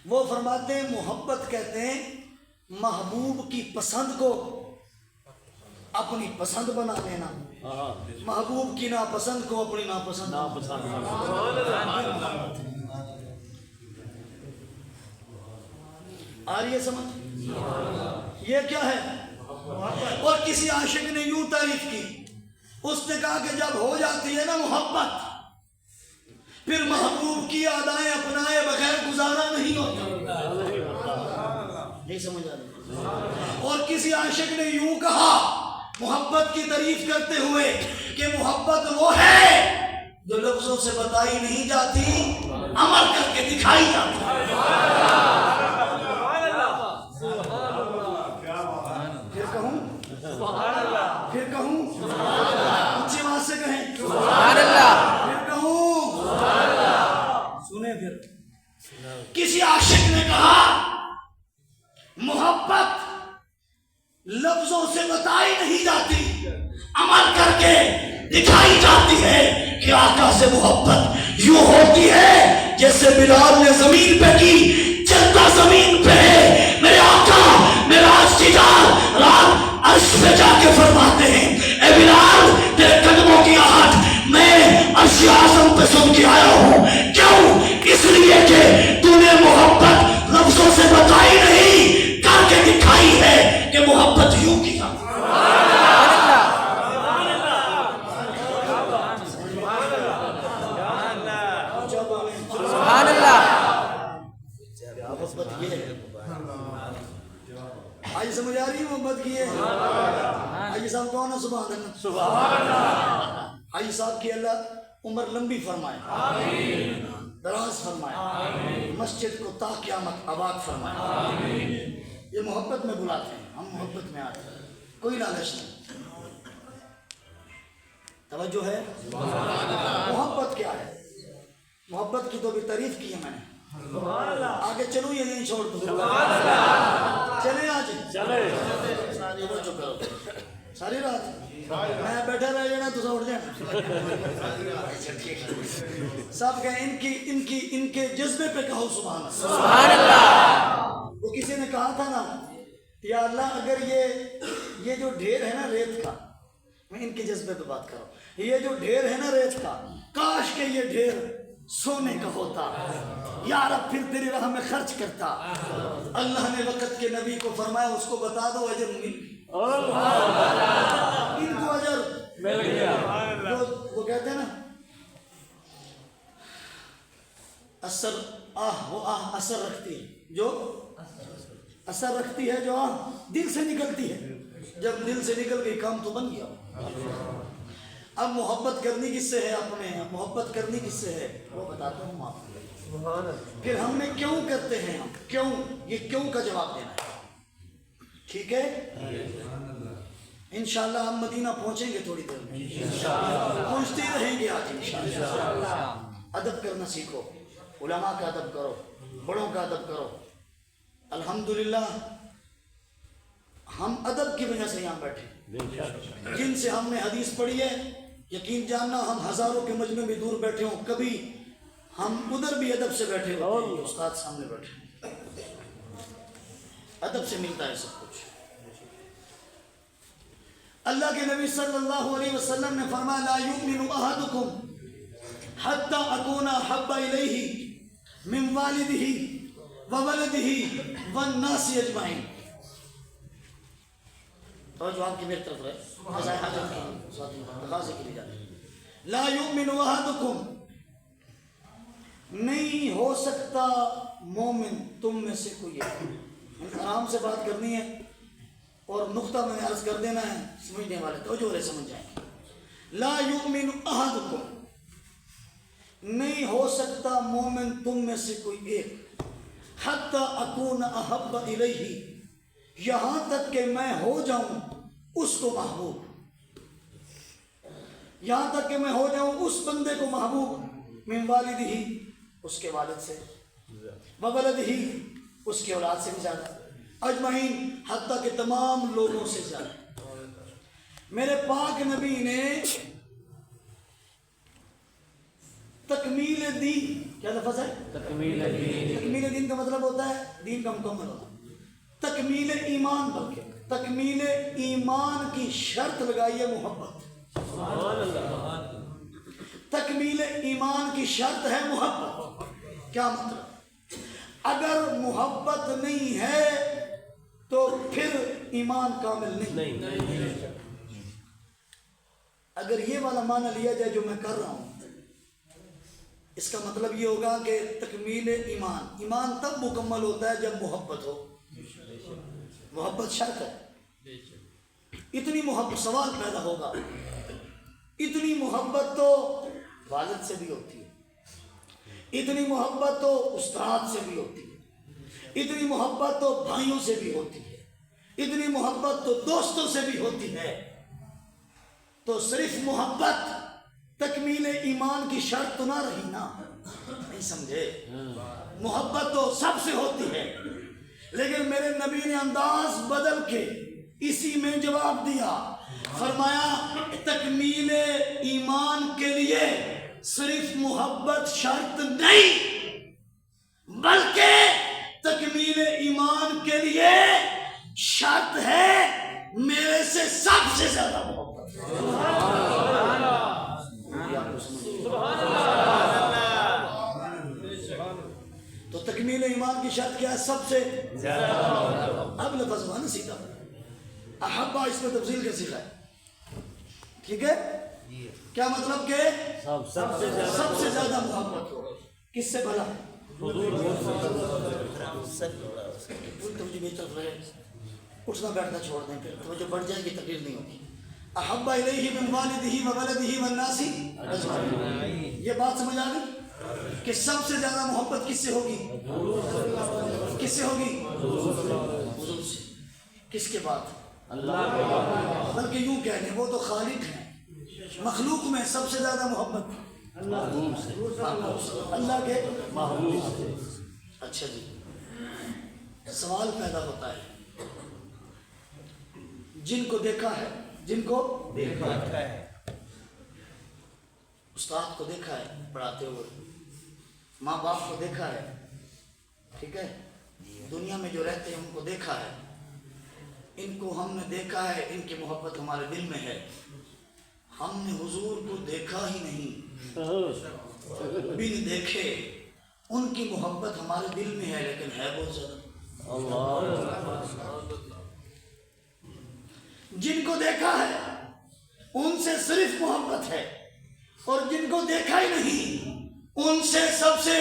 وہ فرماتے ہیں محبت کہتے ہیں محبوب کی پسند کو اپنی پسند بنا لینا، محبوب کی ناپسند کو اپنی ناپسند. آ رہی ہے سمجھ؟ یہ کیا ہے؟ اور کسی عاشق نے یوں تعریف کی، اس نے کہا کہ جب ہو جاتی ہے نا محبت پھر محبوب کی ادائیں اپنائے بغیر گزارا نہیں ہوتا. نہیں سمجھ آ رہی؟ اور کسی عاشق نے یوں کہا محبت کی تعریف کرتے ہوئے کہ محبت وہ ہے جو لفظوں سے بتائی نہیں جاتی عمل کر کے دکھائی جاتی. پھر کہوں اونچی آواز سے کہیں
سبحان اللہ.
پھر کہوں سنیں. پھر کسی عاشق نے کہا محبت لفظوں سے بتائی نہیں جاتی عمل کر کے دکھائی جاتی ہے کہ آقا سے محبت یوں ہوتی ہے جیسے بلال نے زمین پہ کی چلتا زمین پہ ہے. میرے آقا معراج کی رات عرش پہ جا کے فرماتے ہیں اے بلال تیرے قدموں کی آہٹ میں عرش اعظم پہ سن کے آیا ہوں. کیوں؟ اس لیے کہ تو نے محبت لفظوں سے بتائی نہیں کر کے دکھائی ہے کہ محبت یوں کی جاتی.
سبحان اللہ.
محبت یہ ہے. آج سمجھ آ رہی ہے محبت کی ہے؟ حاجی صاحب کون ہے؟ سبحان اللہ. حاجی صاحب کی اللہ عمر لمبی فرمائے، دراز فرمائے، مسجد کو تا قیامت آباد فرمائے. یہ محبت میں بلاتے ہیں، ہم محبت میں آتے ہیں، کوئی لالچ نہیں. توجہ ہے؟ محبت کیا ہے؟ محبت کی تو بھی تعریف کی ہے میں نے. آگے چلو یہ نہیں چھوڑ دو. چلیں آج توجہ کرو. ساری رات میں بیٹھا رہ جانا تو اٹھ جانا سب کہ ان کے جذبے پہ کہو سبحان اللہ.
سبحان اللہ.
وہ کسی نے کہا تھا نا یا اللہ اگر یہ جو ڈھیر ہے نا ریت کا، میں ان کے جذبے پہ بات کر رہا ہوں، یہ جو ڈھیر ہے نا ریت کا، کاش کہ یہ ڈھیر سونے کا ہوتا، یا رب پھر تیری راہ میں خرچ کرتا. اللہ نے وقت کے نبی کو فرمایا اس کو بتا دو اجر مل گیا، ان کو اجر مل گیا. وہ کہتے ہیں نا اثر وہ اثر رکھتی ہے، جو اثر رکھتی ہے، جو دل سے نکلتی ہے. جب دل سے نکل گئی کام تو بن گیا. اب محبت کرنی کس سے ہے؟ اپنے محبت کرنی کس سے ہے وہ بتاتا ہوں آپ کو. پھر ہم نے کیوں کرتے ہیں، ہم کیوں، یہ کیوں کا جواب دینا ہے. ٹھیک ہے، انشاءاللہ ہم مدینہ پہنچیں گے تھوڑی دیر میں، پہنچتے ہی رہیں گے آج انشاءاللہ. ادب کرنا سیکھو، علماء کا ادب کرو، بڑوں کا ادب کرو. الحمدللہ ہم ادب کی وجہ سے یہاں بیٹھے، جن سے ہم نے حدیث پڑھی ہے یقین جاننا ہم ہزاروں کے مجمع میں دور بیٹھے ہوں، کبھی ہم ادھر بھی ادب سے بیٹھے ہوتے ہیں، استاد سامنے بیٹھے. ادب سے ملتا ہے سب کچھ. اللہ کے نبی صلی اللہ علیہ وسلم نے فرمایا لا یؤمن احدکم حتی اکون احب الیہ من والدہ وولدہ والناس اجمعین. توجہ آپ کی میری طرف رہے، قضاء حاجت کی تقاضے کے لیے جاتے ہیں. لا یؤمن احدکم، نہیں ہو سکتا مومن تم میں سے کوئی ایک. آرام سے بات کرنی ہے اور نقطہ میں نے عرض کر دینا ہے، سمجھنے والے توجہ رہے سمجھ جائیں. لا یؤمن احدکم، نہیں ہو سکتا مومن تم میں سے کوئی ایک، حتی اکون احب الیہ، یہاں تک کہ میں ہو جاؤں اس کو محبوب، یہاں تک کہ میں ہو جاؤں اس بندے کو محبوب، من والدہ، اس کے والد سے، وولدہ، اس کے اولاد سے بھی زیادہ، اجمعین، حتیٰ کہ تمام لوگوں سے زیادہ. میرے پاک نبی نے تکمیل دین، کیا لفظ ہے؟ تکمیل دین. تکمیل دین کا مطلب ہوتا ہے دین کا مکمل ہونا. تکمیل ایمان، بلکہ تکمیل ایمان کی شرط لگائی ہے محبت. تکمیل ایمان کی شرط ہے محبت. کیا مطلب؟ اگر محبت نہیں ہے تو پھر ایمان کامل نہیں. اگر یہ والا معنی لیا جائے جو میں کر رہا ہوں، اس کا مطلب یہ ہوگا کہ تکمیل ایمان، ایمان تب مکمل ہوتا ہے جب محبت ہو. محبت شرط ہے. اتنی محبت، سوال پیدا ہوگا، اتنی محبت تو والد سے بھی ہوتی ہے، اتنی محبت تو استاد سے بھی ہوتی ہے، اتنی محبت تو بھائیوں سے بھی ہوتی ہے، اتنی محبت تو دوستوں سے بھی ہوتی ہے. تو صرف محبت تکمیل ایمان کی شرط تو نہ رہی نا، نہیں سمجھے؟ محبت تو سب سے ہوتی ہے، لیکن میرے نبی نے انداز بدل کے اسی میں جواب دیا. فرمایا تکمیل ایمان کے لیے صرف محبت شرط نہیں، بلکہ تکمیل ایمان کے لیے شرط ہے میرے سے سب سے زیادہ محبت. تو تکمیل ایمان کی شرط کیا ہے؟ سب سے زیادہ. اب لفظ ہوا نا سیدھا، احبا اس میں تفصیل کا سیکھا ہے. ٹھیک ہے، کیا مطلب کہ سب سے زیادہ محبت ہو. کس سے بھلا؟ اٹھنا بیٹھنا چھوڑ دیں، پھر توجہ بڑھ جائے گی، تقریر نہیں ہوگی. احب الیہ من والدہ وولدہ والناس اجمعین. یہ بات سمجھ آ گئی کہ سب سے زیادہ محبت کس سے ہوگی؟ کس سے ہوگی؟ حضور سے. کس کے بعد؟ اللہ. بلکہ یوں کہہ لیں وہ تو خالق ہیں، مخلوق میں سب سے زیادہ محبت اللہ کے محبوب سے. اچھا جی، سوال پیدا ہوتا ہے، جن کو دیکھا ہے، جن کو دیکھا ہے، استاد کو دیکھا ہے پڑھاتے ہوئے، ماں باپ کو دیکھا ہے، ٹھیک ہے، دنیا میں جو رہتے ہیں ان کو دیکھا ہے، ان کو ہم نے دیکھا ہے، ان کی محبت ہمارے دل میں ہے. ہم نے حضور کو دیکھا ہی نہیں، بن دیکھے ان کی محبت ہمارے دل میں ہے، لیکن ہے بہت زیادہ. جن کو دیکھا ہے ان سے صرف محبت ہے، اور جن کو دیکھا ہی نہیں ان سے سب سے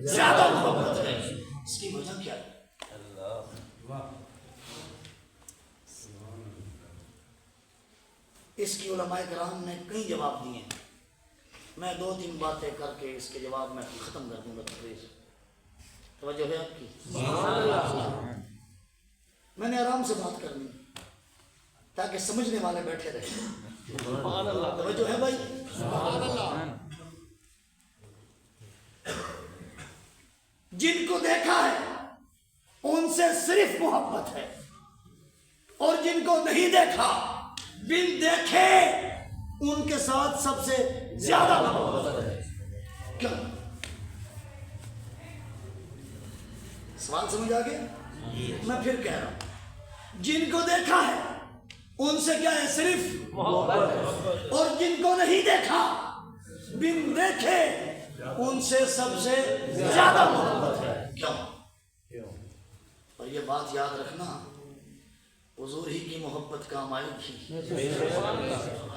زیادہ محبت ہے. اس کی وجہ کیا ہے؟ اس کی علماء کرام نے کئی جواب دیے ہیں. میں 2-3 باتیں کر کے اس کے جواب میں ختم کر دوں گا تقریر. توجہ ہے آپ کی؟ میں نے آرام سے بات کرنی تاکہ سمجھنے والے بیٹھے رہے. توجہ ہے بھائی؟ جن کو دیکھا ہے ان سے صرف محبت ہے، اور جن کو نہیں دیکھا بن دیکھے ان کے ساتھ سب سے زیادہ محبت ہے. کیوں؟ سوال سمجھ آ گیا؟ میں پھر کہہ رہا ہوں، جن کو دیکھا ہے ان سے کیا ہے؟ صرف محبت. اور جن کو نہیں دیکھا بن دیکھے ان سے سب سے زیادہ محبت ہے. کیوں؟ اور یہ بات یاد رکھنا، حضور ہی کی محبت کام آئی تھی.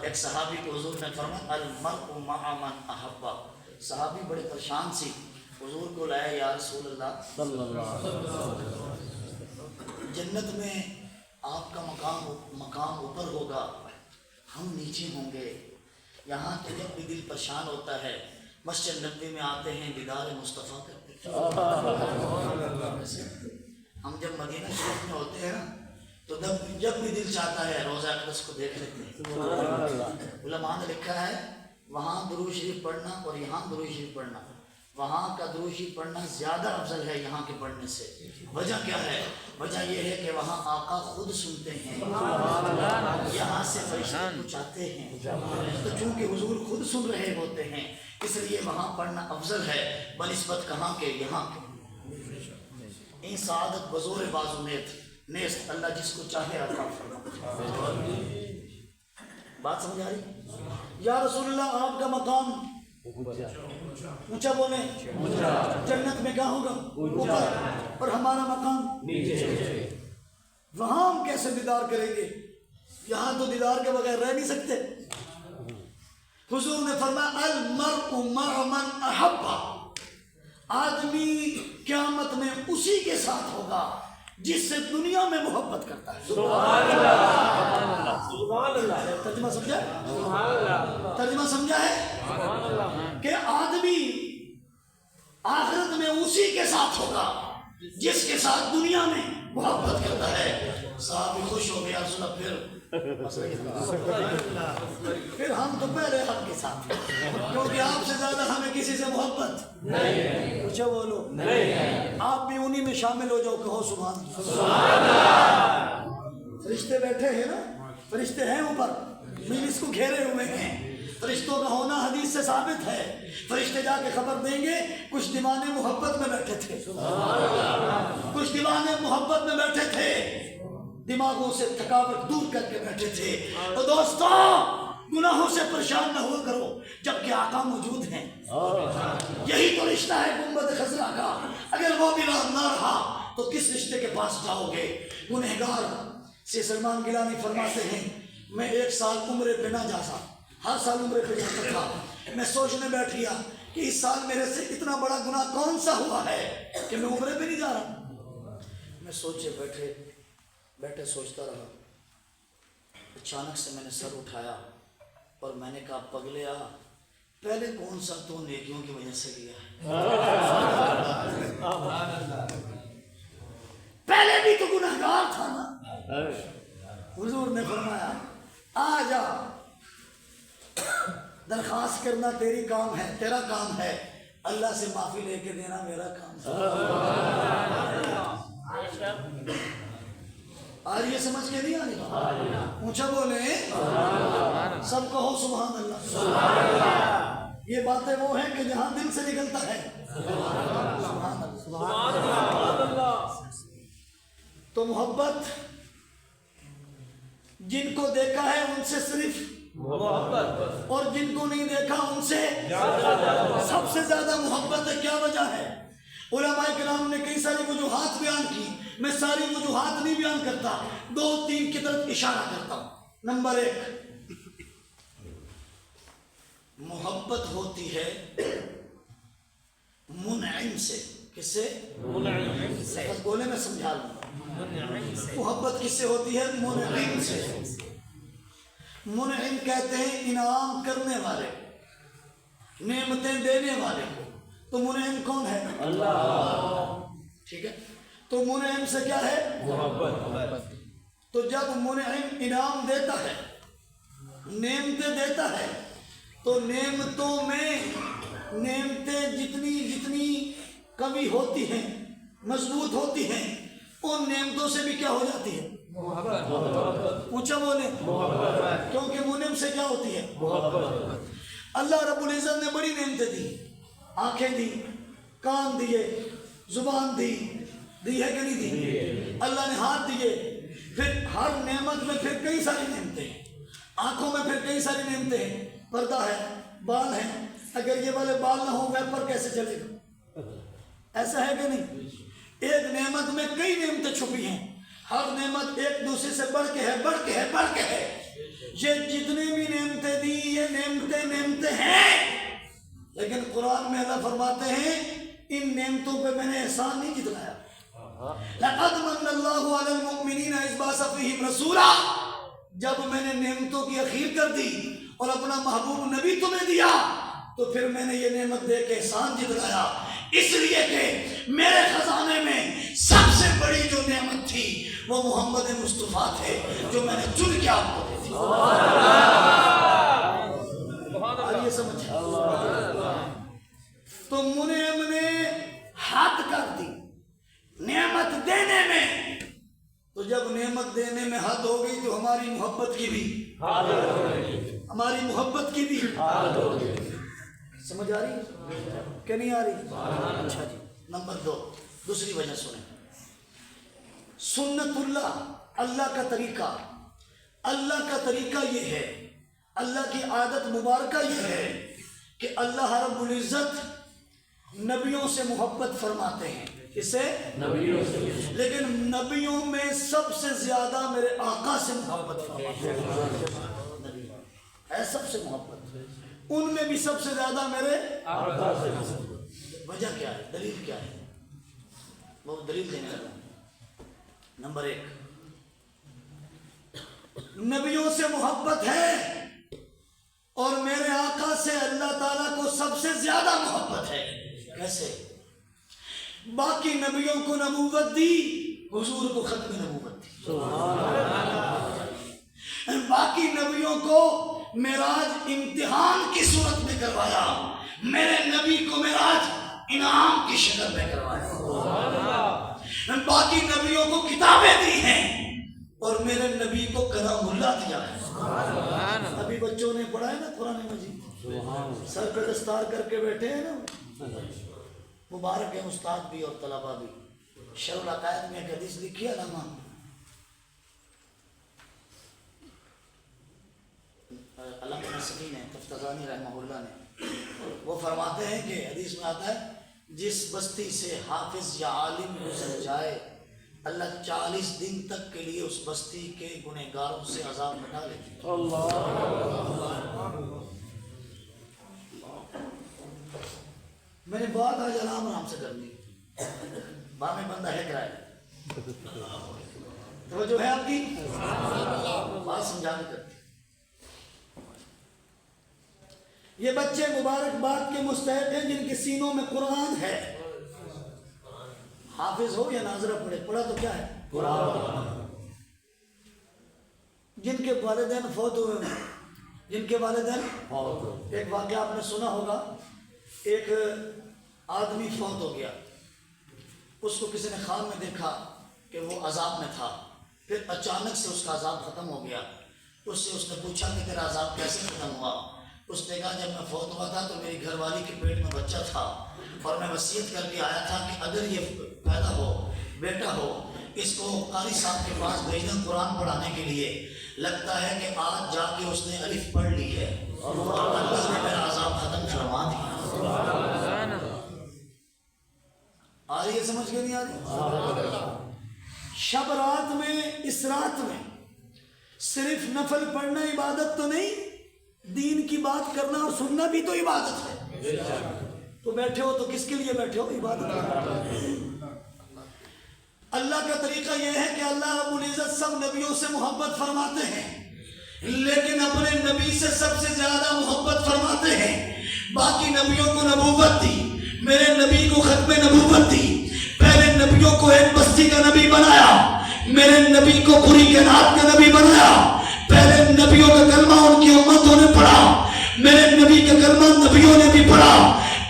ایک صحابی کو حضور نے فرمایا المرء مع من احب. صحابی بڑے پریشان سی، حضور کو لایا، یا رسول اللہ صلی اللہ علیہ وسلم، جنت میں آپ کا مقام اوپر ہوگا، ہم نیچے ہوں گے. یہاں تو جب بھی دل پریشان ہوتا ہے مسجد نبوی میں آتے ہیں، دیدار مصطفیٰ کرتے ہیں. ہم جب مدینہ شریف میں ہوتے ہیں نا تو جب بھی دل چاہتا ہے روضہ اقدس کو دیکھ لیتے ہیں. علماء نے لکھا ہے وہاں درود شریف پڑھنا اور یہاں درود شریف پڑھنا، وہاں کا درود شریف پڑھنا زیادہ افضل ہے یہاں کے پڑھنے سے. وجہ کیا ہے؟ وجہ یہ ہے کہ وہاں آقا خود سنتے ہیں، یہاں سے فرشتے کچھ آتے ہیں. تو چونکہ حضور خود سن رہے ہوتے ہیں اس لیے وہاں پڑھنا افضل ہے بنسبت کہاں کے؟ یہاں کے. این سعادت بزور بازو نیست، اللہ جس کو چاہے عطا فرمائے. بات سمجھ آ رہی؟ یا رسول اللہ آپ کا مقام اونچا بولیں، جنت میں کہاں ہوگا؟ اوپر، اور ہمارا مقام نیچے. وہاں ہم کیسے دیدار کریں گے؟ یہاں تو دیدار کے بغیر رہ نہیں سکتے. حضور نے فرمایا المرء مع من احب. آدمی قیامت میں اسی کے ساتھ ہوگا جس سے دنیا میں محبت کرتا ہے. سبحان اللہ، سبحان اللہ. ترجمہ سمجھا؟ سبحان اللہ. ترجمہ سمجھا ہے کہ آدمی آخرت میں اسی کے ساتھ ہوگا جس کے ساتھ دنیا میں محبت کرتا ہے. صحابی خوش ہو گیا. سنا پھر ہم تو پہلے حق کے ساتھ، کیونکہ آپ سے زیادہ ہمیں کسی سے محبت نہیں. پوچھو بولو نہیں. آپ بھی انہی میں شامل ہو جاؤ. کہو سبحان اللہ. فرشتے بیٹھے ہیں نا، فرشتے ہیں اوپر، مجلس کو گھیرے ہوئے ہیں. فرشتوں کا ہونا حدیث سے ثابت ہے. فرشتے جا کے خبر دیں گے کچھ دیوانے محبت میں بیٹھے تھے، کچھ دیوانے محبت میں بیٹھے تھے، دماغوں سے تھکاوٹ دور کر کے بیٹھے تھے. تو دوستو گناہوں سے پریشان نہ ہوا کرو جبکہ آقا موجود ہیں. یہی تو رشتہ ہے گنبد خضرا کا. اگر وہ بھی نہ رہا تو کس رشتے کے پاس جاؤ گے؟ گنہگار سے سلمان گیلانی فرماتے ہیں میں 1 سال عمرے پہ نہ جا سکتا، ہر سال عمرے پہ جاتا تھا. میں سوچنے بیٹھ گیا کہ اس سال میرے سے اتنا بڑا گناہ کون سا ہوا ہے کہ میں عمرے پہ نہیں جا رہا. میں سوچے بیٹھے سوچتا رہا. اچانک سے میں نے سر اٹھایا اور میں نے کہا پگلیا پہلے کون سا تو نیکیوں کی وجہ سے لیا ہے؟ پہلے بھی تو گنہگار تھا نا. حضور نے فرمایا آ جا، درخواست کرنا تیری کام ہے، تیرا کام ہے، اللہ سے معافی لے کے دینا میرا کام ہے. آ رہی ہے سمجھ کے نہیں آ رہی؟ اونچا بولیں، سب کہو سبحان اللہ۔ یہ باتیں وہ ہیں کہ جہاں دل سے نکلتا ہے سبحان اللہ۔ تو محبت جن کو دیکھا ہے ان سے صرف محبت، اور جن کو نہیں دیکھا ان سے سب سے زیادہ محبت ہے۔ کیا وجہ ہے؟ علماء کرام نے کئی ساری وجوہات بیان کی، میں ساری وجوہات نہیں بیان کرتا، 2-3 کی طرف اشارہ کرتا ہوں۔ نمبر 1، محبت ہوتی ہے منعم سے۔ کس سے؟ منعم سے۔ بس بولے میں سمجھا لوں گا۔ محبت کس سے ہوتی ہے؟ منعم سے۔ منعم کہتے ہیں انعام کرنے والے، نعمتیں دینے والے کو۔ تو منعم کون ہے؟ اللہ۔ ٹھیک ہے، تو منعم سے کیا ہے؟ محبت۔ تو جب منعم انعام دیتا ہے، نعمتیں دیتا ہے، تو نعمتوں میں نعمتیں جتنی کمی ہوتی ہیں، مضبوط ہوتی ہیں، ان نعمتوں سے بھی کیا ہو جاتی ہے؟ محبت۔ اونچا بولیں، کیونکہ منعم سے کیا ہوتی ہے؟ محبت۔ اللہ رب العزت نے بڑی نعمتیں دی، آنکھیں دی، کان دیے، زبان دی ہے کہ نہیں دی؟ اللہ نے ہاتھ دیے، پھر ہر نعمت میں پھر کئی ساری نعمتیں ہیں، آنکھوں میں پھر کئی ساری نعمتیں ہیں، پردہ ہے، بال ہیں، اگر یہ والے بال نہ ہوں ویپر کیسے چلے گا؟ ایسا ہے کہ نہیں؟ ایک نعمت میں کئی نعمتیں چھپی ہیں، ہر نعمت ایک دوسرے سے بڑھ کے ہے۔ یہ جتنی بھی نعمتیں دی یہ نعمتیں ہیں، لیکن قرآن میں اللہ فرماتے ہیں ان نعمتوں پہ میں نے احسان نہیں جتلایا۔ لَقَدْ مَنَّ اللَّهُ عَلَى الْمُؤْمِنِينَ إِذْ بَعَثَ فِيهِمْ رَسُولًا۔ جب میں نے نعمتوں کی اخیر کر دی اور اپنا محبوب نبی تمہیں دیا تو پھر میں نے یہ نعمت دے کے احسان جتلایا، اس لیے کہ میرے خزانے میں سب سے بڑی جو نعمت تھی وہ محمد مصطفیٰ تھے، جو میں نے چن کے آپ کو دی تھی۔ آئیے سمجھ۔ تو منعم نے حد کر دی نعمت دینے میں، تو جب نعمت دینے میں حد ہو گئی تو ہماری محبت کی بھی سمجھ آ رہی ہے کہ نہیں آ رہی؟ اچھا جی، نمبر 2، دوسری وجہ سنیں۔ سنت اللہ، اللہ کا طریقہ یہ ہے، اللہ کی عادت مبارکہ یہ ہے کہ اللہ رب العزت نبیوں سے محبت فرماتے ہیں۔ کس سے؟ نبیوں سے۔ لیکن نبیوں میں سب سے زیادہ میرے آقا سے محبت فرماتے ہیں، ہے سب سے محبت، ان میں بھی سب سے زیادہ میرے آقا سے محبت۔ وجہ کیا ہے؟ دلیل کیا ہے؟ وہ دلیل دینے لگا۔ نمبر 1، نبیوں سے محبت ہے اور میرے آقا سے اللہ تعالیٰ کو سب سے زیادہ محبت ہے۔ کیسے؟ باقی نبیوں کو نبوت دی، حضور کو ختم نبوت دی۔ باقی نبیوں کو معراج امتحان کی صورت میں کروایا، میرے نبی کو معراج انعام کی شکل میں کروایا۔ باقی نبیوں کو کتابیں دی ہیں اور میرے نبی کو کلام اللہ دیا ہے۔ ابھی بچوں نے پڑھا ہے نا قرآن مجید، سر پہ دستار کر کے بیٹھے ہیں نا، مبارک ہے استاد بھی اور طلبہ بھی۔ شرح العقائد میں ایک حدیث لکھی ہے علامہ علامہ نصفی نے، تفتزانی رحمہ اللہ نے، وہ فرماتے ہیں کہ حدیث میں آتا ہے جس بستی سے حافظ یا عالم گزر جائے اللہ 40 دن تک کے لیے اس بستی کے گنہگاروں سے عذاب ہٹا لیتے ہیں۔ میں نے بات آج آرام سے کر لی، بامیں بندہ ہے کرائے توجہ ہے آپ کی، بات سمجھانے کرتی۔ یہ بچے مبارکباد کے مستحق ہیں جن کے سینوں میں قرآن ہے، حافظ ہو یا ناظرہ پڑھے، پڑھا تو کیا ہے قرآن۔ جن کے والدین فوت ہوئے ہیں، جن کے والدین فوت ہوئے، ایک واقعہ آپ نے سنا ہوگا، ایک آدمی فوت ہو گیا، اس کو کسی نے خواب میں دیکھا کہ وہ عذاب میں تھا، پھر اچانک سے اس کا عذاب ختم ہو گیا. اس نے پوچھا کہ تیرا عذاب کیسے ختم ہوا؟ اس نے کہا جب میں فوت ہوا تھا تو میری گھر والی کے پیٹ میں بچہ تھا اور میں وصیت کر کے آیا تھا کہ اگر یہ پیدا ہو بیٹا ہو اس کو قاری صاحب کے پاس بھیجنا قرآن پڑھانے کے لیے. لگتا ہے کہ آج جا کے اس نے الف پڑھ لی ہے اور اللہ نے میرا عذاب ختم فرما دیا. آ رہی ہے سمجھ کے نہیں آ رہی؟ شب رات میں اس رات میں صرف نفل پڑھنا عبادت تو نہیں، دین کی بات کرنا اور سننا بھی تو عبادت ہے. تو بیٹھے ہو تو کس کے لیے بیٹھے ہو؟ عبادت. اللہ کا طریقہ یہ ہے کہ اللہ رب العزت سب نبیوں سے محبت فرماتے ہیں لیکن اپنے نبی سے سب سے زیادہ محبت فرماتے ہیں. باقی نبیوں کو نبوت دی، میرے نبی کو ختم نبوت دی. پہلے نبیوں کو ایک بستی کا نبی بنایا، میرے نبی کو پوری کائنات کا نبی بنایا. پہلے نبیوں کا کلمہ ان کی امتوں نے پڑھا، میرے نبی کا کلمہ نبیوں نے بھی پڑھا.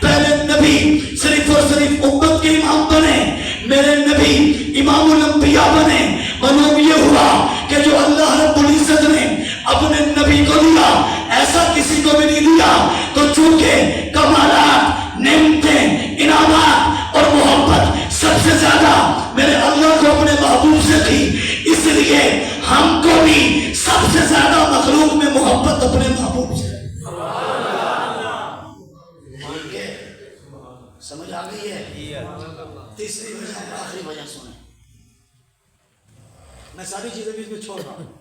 پہلے نبی صرف اور صرف امت کے امام بنے، میرے نبی امام الانبیاء بنے. معلوم یہ ہوا کہ جو اللہ رب العزت نے اپنے نبی کو دیا ایسا کسی کو بھی نہیں دیا. تو چونکہ کمالات، نعمتیں، انعامات اور محبت سب سے زیادہ میرے اللہ کو اپنے محبوب سے تھی، اس لیے ہم کو بھی سب سے زیادہ مخلوق میں محبت اپنے محبوب سے. سمجھ آ گئی ہے؟ تیسری وجہ اور آخری وجہ سنیں، میں ساری چیزیں بھی اس میں چھوڑ رہا ہوں،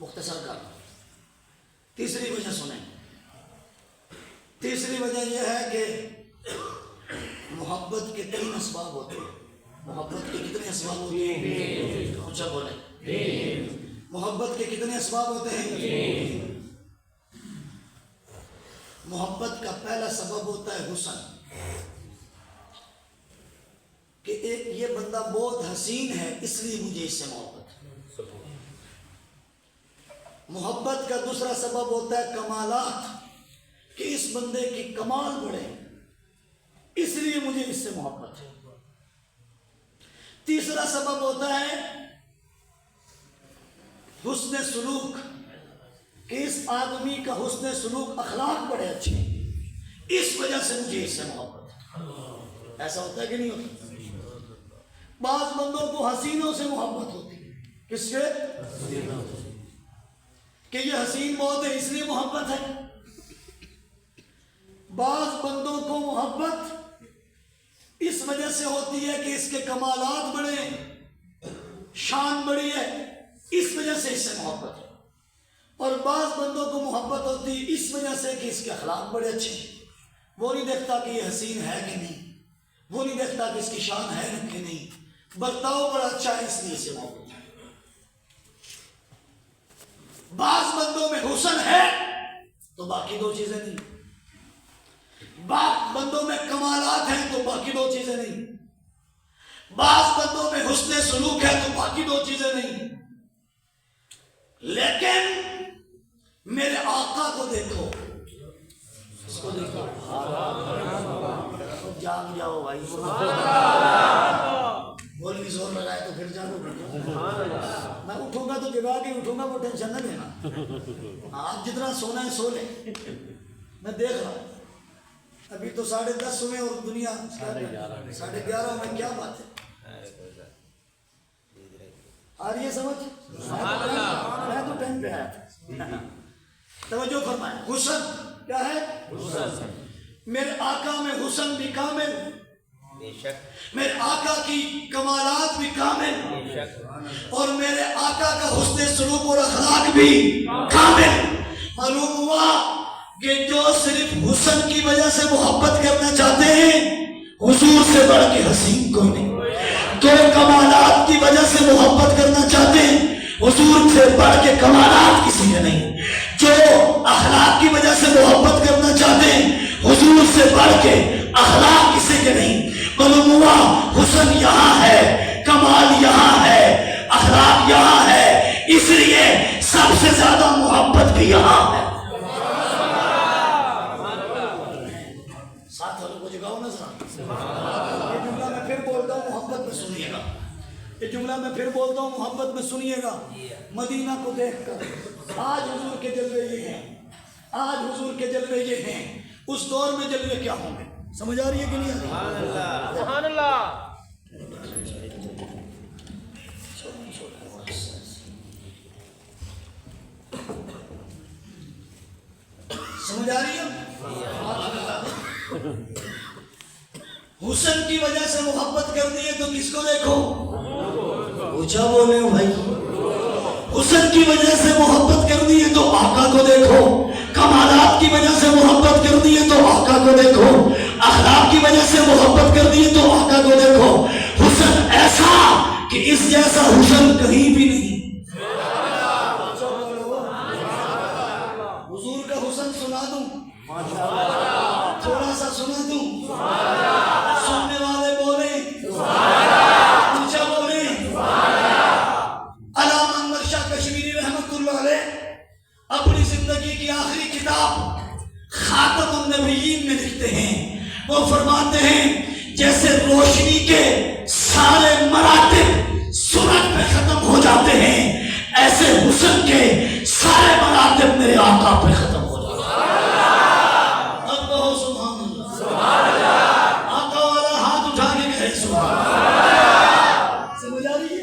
مختصر کر. تیسری وجہ سنیں. تیسری وجہ یہ ہے کہ محبت کے 3 اسباب ہوتے ہیں. محبت کے کتنے اسباب ہوتے ہیں؟ اونچا بولیں. محبت کے کتنے اسباب ہوتے ہیں؟ محبت کا پہلا سبب ہوتا ہے حسن، کہ ایک یہ بندہ بہت حسین ہے اس لیے مجھے اس سے محبت. محبت کا دوسرا سبب ہوتا ہے کمالات، کہ اس بندے کی کمال بڑھے اس لیے مجھے اس سے محبت ہے. تیسرا سبب ہوتا ہے حسن سلوک، کہ اس آدمی کا حسن سلوک، اخلاق بڑے اچھے اس وجہ سے مجھے اس سے محبت ہے. ایسا ہوتا ہے کہ نہیں ہوتا؟ بعض بندوں کو حسینوں سے محبت ہوتی ہے. کس سے؟ کہ یہ حسین بہت ہے اس لیے محبت ہے. بعض بندوں کو محبت اس وجہ سے ہوتی ہے کہ اس کے کمالات بڑے ہیں، شان بڑی ہے اس وجہ سے اس سے محبت ہے. اور بعض بندوں کو محبت ہوتی ہے اس وجہ سے کہ اس کے اخلاق بڑے اچھے ہیں. وہ نہیں دیکھتا کہ یہ حسین ہے کہ نہیں، وہ نہیں دیکھتا کہ اس کی شان ہے کہ نہیں، برتاؤ بڑا اچھا ہے اس لیے اسے محبت ہے. بعض بندوں میں حسن ہے تو باقی 2 چیزیں نہیں، بعض بندوں میں کمالات ہیں تو باقی 2 چیزیں نہیں، بعض بندوں میں حسن سلوک ہے تو باقی 2 چیزیں نہیں. لیکن میرے آقا کو دیکھو، اس کو دیکھو، جاگ جاؤ بھائی، بول بھی زور لگائے تو پھر جاگو. میں اٹھوں گا تو جگا کے اٹھوں گا، وہ ٹینشن نہ لینا. آپ جتنا سونا ہے سو لیں، میں دیکھ رہا ہوں. ابھی تو 10:30 ہوئے اور دنیا 11:30 میں کیا بات ہے. آ رہی ہے سمجھ؟ میں تو ٹائم پہ آیا تھا. توجہ فرمائیں. حسن کیا ہے؟ میرے آقا میں حسن بھی کامل، میرے آقا کی کمالات بھی کامل، اور میرے آقا کا حسن سلوک اور اخلاق بھی کامل. معلوم ہوا کہ جو صرف حسن کی وجہ سے محبت کرنا چاہتے ہیں حضور سے بڑھ کے حسین کوئی نہیں. جو کمالات کی وجہ سے محبت کرنا چاہتے ہیں حضور سے بڑھ کے کمالات کسی کے نہیں. جو اخلاق کی وجہ سے محبت کرنا چاہتے ہیں حضور سے بڑھ کے اخلاق کسی کے نہیں. معلوم ہوا حسن یہاں ہے، کمال یہاں ہے، اخلاق یہاں ہے، اس لیے سب سے زیادہ محبت بھی یہاں ہے. ساتھ والوں کو جگاؤ نا ذرا. یہ جملہ میں پھر بولتا ہوں، محبت میں سنیے گا. یہ جملہ میں پھر بولتا ہوں، محبت میں سنیے گا. مدینہ کو دیکھ کر آج حضور کے جلوے یہ ہیں، آج حضور کے جلوے یہ ہیں، اس دور میں جلوے کیا ہوں گے؟ سمجھ آ رہی ہے کہ نہیں آ رہی؟
سبحان اللہ.
سمجھ آ رہی ہے؟ حسن کی وجہ سے محبت کر دی ہے تو کس کو دیکھو؟ اونچا بولے بھائی. حسن کی وجہ سے محبت کر دی ہے تو آقا کو دیکھو. کمالات کی وجہ سے محبت کر دی ہے تو آقا کو دیکھو. اخلاق کی وجہ سے محبت کر دی ہے تو آقا کو دیکھو. حسن ایسا کہ اس جیسا حسن کہیں بھی نہیں. حضور کا حسن سنا دوں، تھوڑا سا سنا دوں، سننے والے بولیں اونچا بولیں. علامہ انور شاہ کشمیری رحمت اللہ علیہ اپنی زندگی کی آخری کتاب خاتم النبیین میں لکھتے ہیں، وہ فرماتے ہیں جیسے روشنی کے سارے مراتب سورج پہ ختم ہو جاتے ہیں، ایسے حسن کے سارے مراتب میرے آقا پہ ختم ہو جاتے ہیں. اب کہو سبحان اللہ. آقا والا ہاتھ اٹھا کے کہے سبحان اللہ. سمجھ آ رہی ہے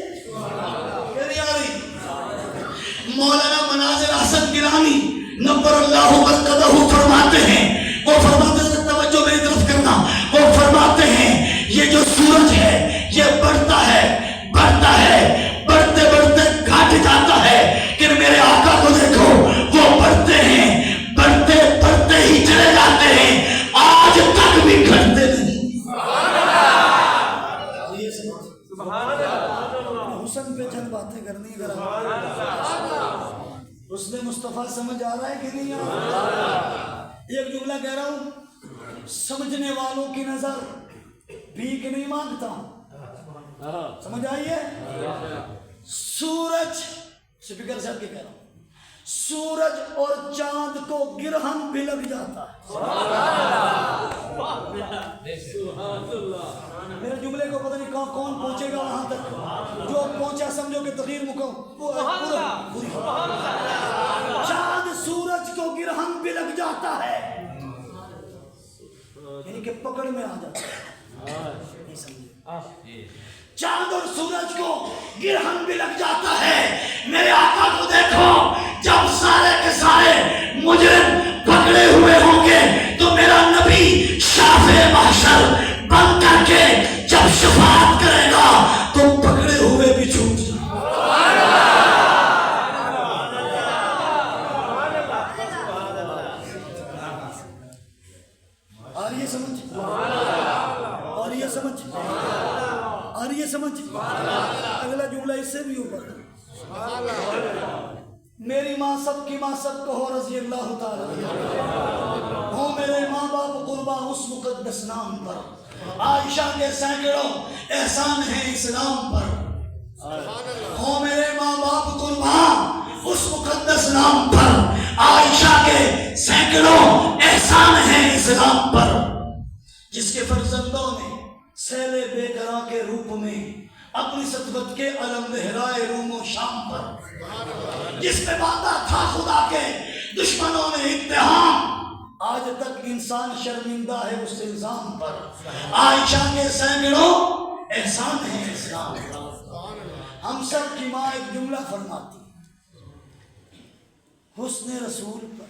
کہ نہیں آ رہی؟ مولانا مناظر حسن گیلانی نبر اللہ مرقدہ فرماتے ہیں، وہ فرماتے ہیں، توجہ میری طرف کرنا، وہ فرماتے ہیں یہ جو سورج ہے یہ بڑھتا ہے بڑھتا ہے، بڑھتے بڑھتے گھٹ جاتا ہے، کہ میرے آقا کو دیکھو وہ بڑھتے ہیں، بڑھتے بڑھتے ہی چلے جاتے ہیں، آج تک بھی گھٹتے نہیں. حسن پہ چند باتیں کرنی ذرا. حسن مصطفیٰ سمجھ آ رہا ہے کہ نہیں آ رہا؟ ایک جملہ کہہ رہا ہوں، سمجھنے والوں کی نظر بھیک نہیں مانگتا. سمجھ آئی ہے؟ سورج، اسپیکر صاحب کے کہہ رہا ہوں، سورج اور چاند کو گرہن بھی لگ جاتا ہے. میرے جملے کو پتہ نہیں کون پہنچے گا وہاں تک، جو پہنچا سمجھو کہ تقریر چاند سورج کو گرہن بھی لگ جاتا ہے، یعنی کہ پکڑ میں آ جاتا ہے. چاند اور سورج کو گرہن بھی لگ جاتا ہے. میرے آقا کو دیکھو، جب سارے کے سارے مجرم پکڑے ہوئے ہوں گے تو میرا نبی شافع محشر بن کر کے جب شفاعت کرے گا تو پکڑے ہوئے بھی چھوٹ جائیں. آ رہی ہے سمجھ؟ آ رہی ہے سمجھ؟ آ رہی ہے سمجھ؟ اگلا جملہ اس سے بھی اوپر. میری ماں سب کی ماں سب کہو رضی اللہ تعالی ہو میرے ماں باپ قربا اس مقدس نام پر. عائشہ کے سینکڑوں احسان ہیں اسلام پر. ہو میرے ماں باپ قربا اس مقدس نام پر. عائشہ کے سینکڑوں احسان ہیں اسلام پر. جس کے فرزندوں نے سیل بے قرار کے روپ میں اپنی سطوت کے علم لہرائے روم و شام پر. جس پہ باندھا تھا خدا کے دشمنوں نے اتہام، آج تک انسان شرمندہ ہے اس الزام پر. عائشہ کے سینکڑوں احسان ہیں اسلام پر. ہم سب کی ماں ایک جملہ فرماتی، حسن رسول پر.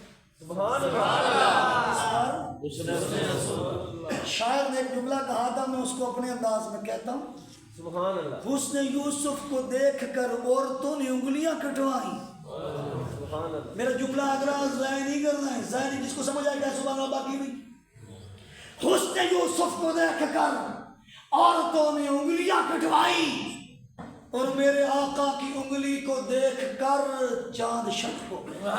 شاعر نے ایک جملہ کہا تھا، میں اس کو اپنے انداز میں کہتا ہوں. حسن یوسف کو دیکھ کر عورتوں نے انگلیاں کٹوائیں. میرا جملہ اگلا ضائع نہیں کرنا ہے، ضائع نہیں، جس کو سمجھ آئے گا سبحان اللہ، باقی نہیں. حسن یوسف کو دیکھ کر عورتوں نے انگلیاں کٹوائی، اور میرے آقا کی انگلی کو دیکھ کر چاند شک ہو گیا.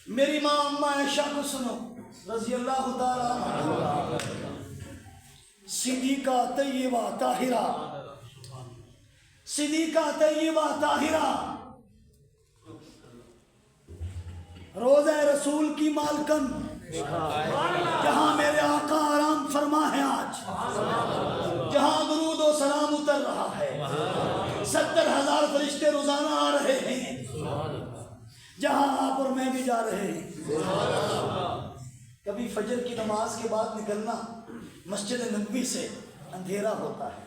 میری ماں اماں عائشہ کو سنو رضی اللہ تعالیٰ عنہ، صدیقہ طیبہ طاہرہ، صدیقہ طیبہ طاہرہ، روزہ رسول کی مالکن جہاں میرے آقا آرام فرما ہے آج، جہاں درود و سلام اتر رہا ہے، 70,000 فرشتے روزانہ آ رہے ہیں، جہاں آپ اور میں بھی جا رہے ہیں۔ کبھی فجر کی نماز کے بعد نکلنا، مسجد نبوی سے اندھیرا ہوتا ہے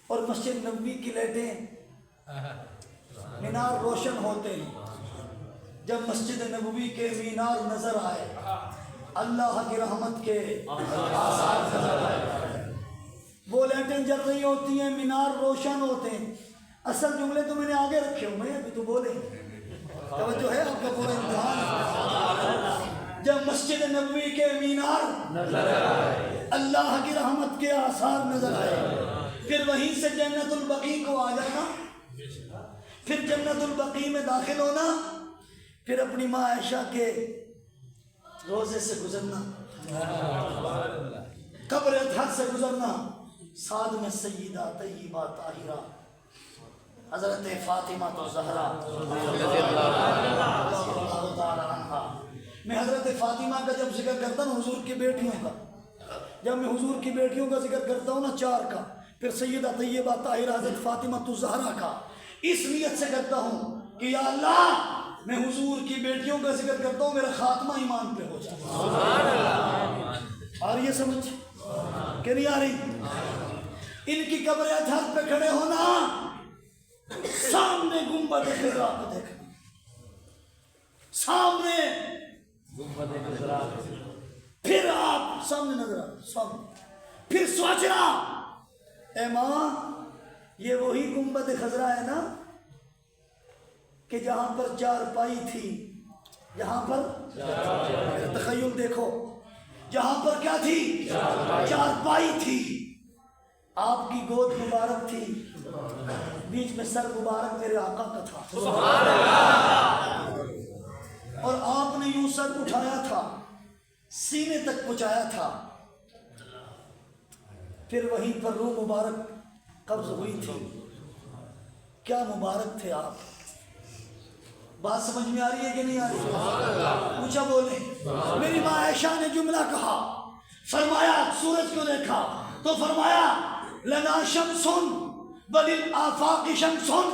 اور مسجد نبوی کی لائٹیں مینار روشن ہوتے ہیں۔ جب مسجد نبوی کے مینار نظر آئے، اللہ کی رحمت کے آثار نظر آئے، وہ لائٹیں جل رہی ہوتی ہیں، مینار روشن ہوتے ہیں۔ اصل جملے تو میں نے آگے رکھے ہوئے ہیں، ابھی تو بولے توجہ ہے آپ کا پورا امتحان۔ جب مسجد نبوی کے مینار نظر آئے، اللہ کی رحمت کے آثار نظر آئے، پھر وہیں سے جنت البقیع کو آ جانا، پھر جنت البقیع میں داخل ہونا، پھر اپنی ماں عائشہ کے روزے سے گزرنا، قبر اطہر سے گزرنا، ساتھ میں سیدہ طیبہ طاہرہ حضرت فاطمہ الزہرا اللہ تعالی عنہا۔ میں حضرت فاطمہ کا جب ذکر کرتا ہوں حضور کی بیٹیوں کا، جب میں حضور کی بیٹیوں کا ذکر کرتا ہوں نا 4 کا، پھر سیدہ طیبہ طاہرہ حضرت فاطمہ الزہرا کا، اس نیت سے کرتا ہوں کہ یا اللہ میں حضور کی بیٹیوں کا ذکر کرتا ہوں، میرا خاتمہ ایمان پہ ہو جائے۔ آ رہی ہے سمجھ کہ نہیں آ رہی؟ ان کی قبر اطہر پہ کھڑے ہونا، سامنے گنبد خضرا کو دیکھنا، سامنے گنبد خضرا، پھر آپ سامنے نظر سامنے، پھر سوچنا اے ماں یہ وہی گنبد خضرا ہے نا کہ جہاں پر 4 پائی تھی، جہاں پر تخیل دیکھو، جہاں پر کیا تھی؟ 4 پائی تھی، آپ کی گود مبارک تھی، بیچ میں سر مبارک میرے آقا کا تھا، اور آپ نے یوں سر اٹھایا تھا، سینے تک پہنچایا تھا، پھر وہیں پر روح مبارک قبض ہوئی تھی۔ کیا مبارک تھے آپ! بات سمجھ میں آ رہی ہے کہ نہیں آ رہی؟ اونچا بولیں۔ میری ماں عائشہ نے جملہ کہا، فرمایا سورج کو دیکھا تو فرمایا لنا شمسن وللآفاق شمسن،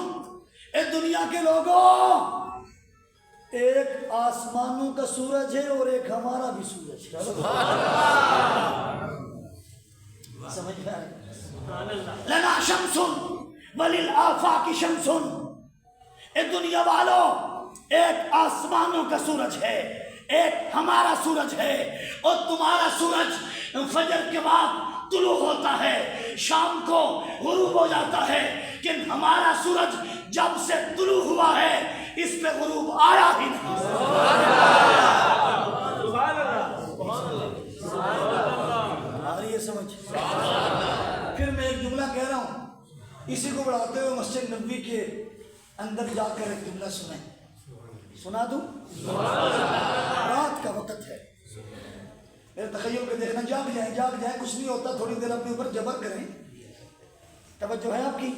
اے دنیا کے لوگوں ایک آسمانوں کا سورج ہے اور ایک ہمارا بھی سورج ہے۔ سمجھ میں آئے؟ لنا شمسن وللآفاق شمسن، اے دنیا والوں ایک آسمانوں کا سورج ہے، ایک ہمارا سورج ہے، اور تمہارا سورج فجر کے بعد طلوع ہوتا ہے، شام کو غروب ہو جاتا ہے، کہ ہمارا سورج جب سے طلوع ہوا ہے اس پہ غروب آیا ہی نہیں۔ آ رہی ہے سمجھ؟ پھر میں ایک جملہ کہہ رہا ہوں، اسی کو بڑھاتے ہوئے مسجد نبوی کے اندر جا کر ایک جملہ سنیں، سنا دوں؟ رات کا وقت ہے، میرے تخیل کو دیکھنا، جاگ جائیں، کچھ نہیں ہوتا، تھوڑی دیر اپنے اوپر جبر کریں، توجہ ہے آپ کی؟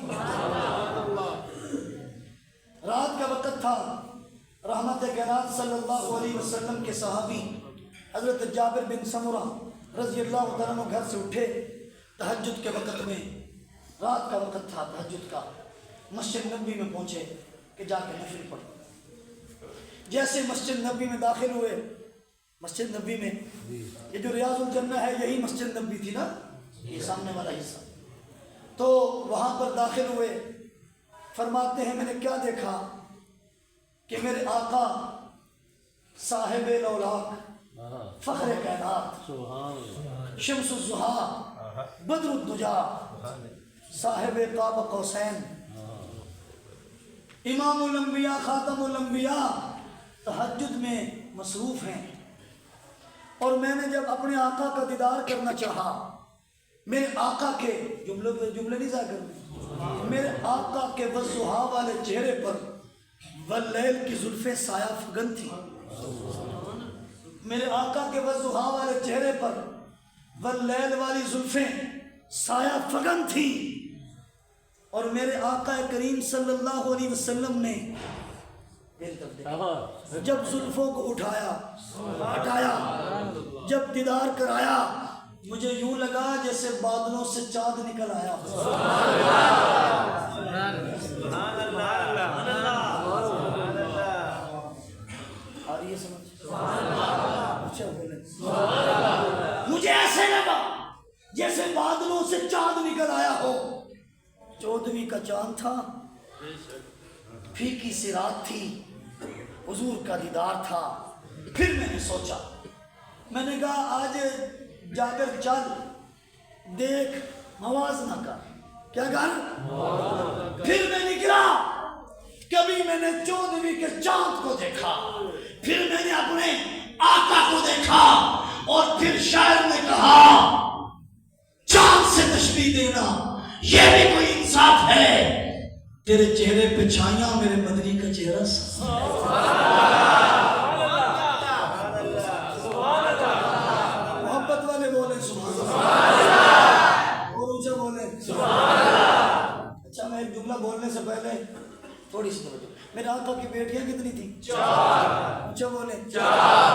رات کا وقت تھا، رحمت کائنات صلی اللہ علیہ وسلم کے صحابی حضرت جابر بن سمرہ رضی اللہ تعالیٰ عنہ گھر سے اٹھے، تہجد کے وقت میں، رات کا وقت تھا تہجد کا، مسجد نبوی میں پہنچے کہ جا کے نفل پڑھو۔ جیسے مسجد نبوی میں داخل ہوئے، مسجد نبوی میں یہ جو ریاض الجنہ ہے یہی مسجد نبوی تھی نا، یہ سامنے والا حصہ، تو وہاں پر داخل ہوئے، فرماتے ہیں میں نے کیا دیکھا کہ میرے آقا صاحب لولاک، فخر کائنات، شمس الضحیٰ، بدر الدجا، صاحب قاب قوسین، امام الانبیاء، خاتم الانبیاء، تہجد میں مصروف ہیں، اور میں نے جب اپنے آقا کا دیدار کرنا چاہا، میرے آقا کے جملے نہیں ذکر کرنے، میرے آقا کے والضحیٰ والے چہرے پر واللیل کی زلفیں سایہ فگن تھی، میرے آقا کے والضحیٰ والے چہرے پر واللیل والی زلفیں سایہ فگن تھی، اور میرے آقا کریم صلی اللہ علیہ وسلم نے میری طرف دے. جب زلفوں کو اٹھایا ہٹایا, جب دیدار کرایا, مجھے یوں لگا جیسے بادلوں سے چاند نکل آیا. آ رہی ہے سمجھ؟ اچھا بولے. مجھے ایسے لگا جیسے بادلوں سے چاند نکل آیا ہو. 14ویں کا چاند تھا, پھیکی سی رات تھی, حضور کا دیدار تھا. پھر میں نے سوچا, میں نے کہا آج جاگر چل دیکھ آواز نہ کر. کیا کر؟ پھر میں نکلا. کبھی میں نے 14ویں کے چاند کو دیکھا, پھر میں نے اپنے آقا کو دیکھا, اور پھر شاعر نے کہا چاند سے تشبیہ دینا یہ بھی کوئی انصاف ہے. تیرے چہرے پہ چھائیاں میرے مدنی کا چہرہ محبت والے بولے سبحان اللہ, اور اونچا بولے سبحان اللہ. اچھا میں ایک جملہ بولنے سے پہلے تھوڑی سی توجہ. میرے آقا کی بیٹیاں کتنی تھیں؟ 4. اونچا بولے 4.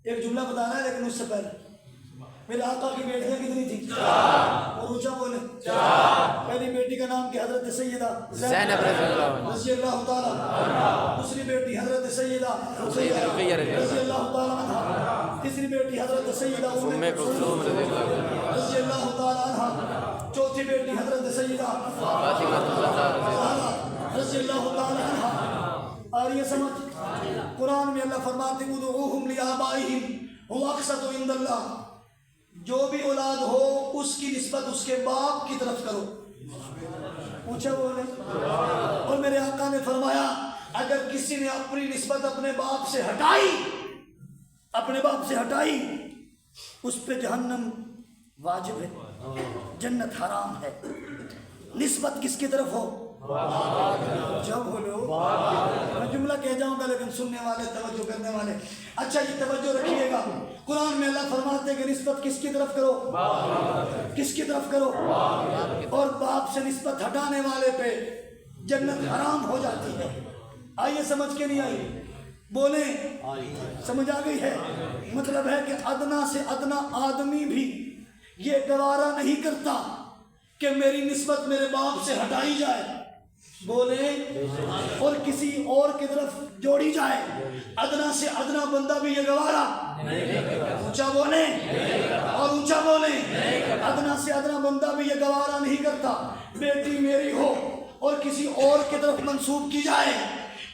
ایک جملہ بتانا ہے لیکن اس سے پہلے میرے آقا کی بیٹیاں کتنی تھیں؟ 4. اور اونچا بولے 4. پہلی بیٹی کا نام کیا؟ حضرت سیدہ زینب رضی اللہ تعالیٰ. دوسری بیٹی حضرت سیدہ رقیہ رضی اللہ تعالیٰ عنہ. تیسری بیٹی حضرت سیدہ ام کلثوم رضی اللہ تعالیٰ عنہ. چوتھی بیٹی حضرت سیدہ فاطمہ رضی اللہ تعالیٰ عنہ. آ رہی ہے سمجھ؟ قرآن میں اللہ فرماتے ہیں ادعوہم لآبائہم هو اقسط عند اللہ. جو بھی اولاد ہو اس کی نسبت اس کے باپ کی طرف کرو. اونچا بولے. اور میرے آقا نے فرمایا اگر کسی نے اپنی نسبت اپنے باپ سے ہٹائی, اپنے باپ سے ہٹائی, اس پہ جہنم واجب ہے, جنت حرام ہے. نسبت کس کی طرف ہو؟ جب بولو میں جملہ کہہ جاؤں گا لیکن سننے والے توجہ کرنے والے اچھا یہ توجہ رکھیے گا. قرآن میں اللہ فرماتے ہیں کہ نسبت کس کی طرف کرو؟ کس کی طرف کرو؟ اور باپ سے نسبت ہٹانے والے پہ جنت حرام ہو جاتی ہے. آئیے سمجھ کے نہیں آئی؟ بولیں سمجھ آ گئی ہے؟ مطلب ہے کہ ادنا سے ادنا آدمی بھی یہ گوارا نہیں کرتا کہ میری نسبت میرے باپ سے ہٹائی جائے. بولے اور کسی اور کی طرف جوڑی جائے. ادنا سے ادنا بندہ بھی یہ گوارا. اونچا بولے اور اونچا بولے. ادنا سے ادنا بندہ بھی یہ گوارا نہیں کرتا بیٹی میری ہو اور کسی اور کی طرف منسوب کی جائے.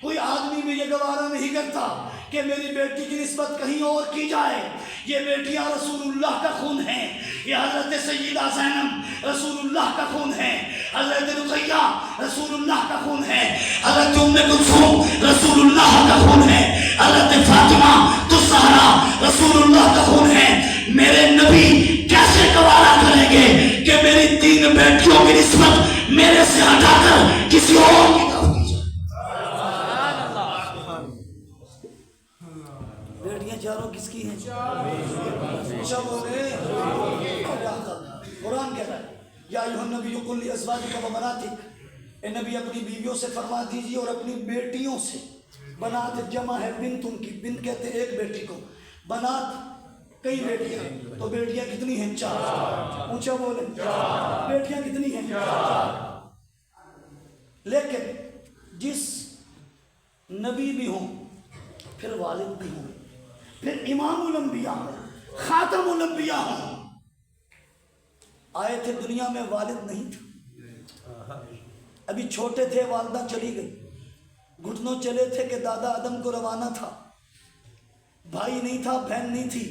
کوئی آدمی بھی یہ گوارا نہیں کرتا کہ میری بیٹی کی نسبت کہیں اور کی جائے. یہ بیٹیاں رسول اللہ کا خون ہیں. یہ حضرت سیدہ زینب رسول اللہ کا خون ہے, حضرت رقیہ رسول اللہ کا خون ہے, حضرت ام کلثوم رسول اللہ کا خون ہے, حضرت فاطمہ الزہرا رسول اللہ کا خون ہے. میرے نبی کیسے گوارا کریں گے کہ میری 3 بیٹیوں کی نسبت میرے سے ہٹا کر کسی اور کی طرف کی جائے. بیٹیاں چاروں کس کی ہیں؟ قرآن کہہ رہا ہے یا ایھا النبی قل لازواجک و بناتک, اے نبی اپنی بیویوں سے فرما دیجیے اور اپنی بیٹیوں سے. بنات جمع ہے بنت, ان کی بنت کہتے ہیں ایک بیٹی کو, بنات کئی بیٹیاں ہیں. تو بیٹیاں کتنی ہیں؟ 4. اونچا بولے بیٹیاں کتنی ہیں؟ 4. لیکن جس نبی بھی ہوں, پھر والد بھی ہوں, پھر امام الانبیاء ہوں, خاتم الانبیاء ہوں, آئے تھے دنیا میں والد نہیں تھا, ابھی چھوٹے تھے والدہ چلی گئی, گھٹنوں چلے تھے کہ دادا آدم کو روانہ تھا, بھائی نہیں تھا, بہن نہیں تھی,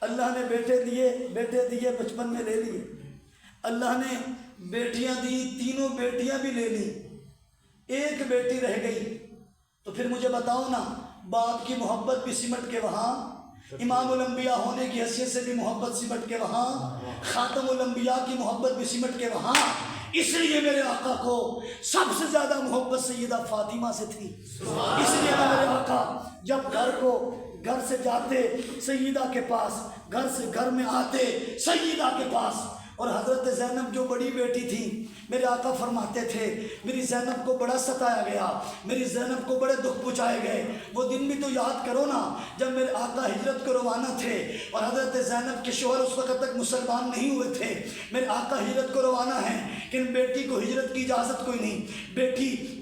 اللہ نے بیٹے دیے بچپن میں لے لیے, اللہ نے بیٹیاں دی, تینوں بیٹیاں بھی لے لی, ایک بیٹی رہ گئی. تو پھر مجھے بتاؤ نا, باپ کی محبت بھی سمٹ کے وہاں, امام الانبیاء ہونے کی حیثیت سے بھی محبت سمٹ کے وہاں, خاتم الانبیاء کی محبت بھی سمٹ کے وہاں. اس لیے میرے آقا کو سب سے زیادہ محبت سیدہ فاطمہ سے تھی. اس لیے میرے آقا جب گھر سے جاتے سیدہ کے پاس, گھر سے گھر میں آتے سیدہ کے پاس, اور حضرت زینب جو بڑی بیٹی تھی، میرے آقا فرماتے تھے میری زینب کو بڑا ستایا گیا، میری زینب کو بڑے دکھ پہنچائے گئے۔ وہ دن بھی تو یاد کرو نا جب میرے آقا ہجرت کو روانہ تھے اور حضرت زینب کے شوہر اس وقت تک مسلمان نہیں ہوئے تھے۔ میرے آقا ہجرت کو روانہ ہیں کہ بیٹی کو ہجرت کی اجازت کوئی نہیں،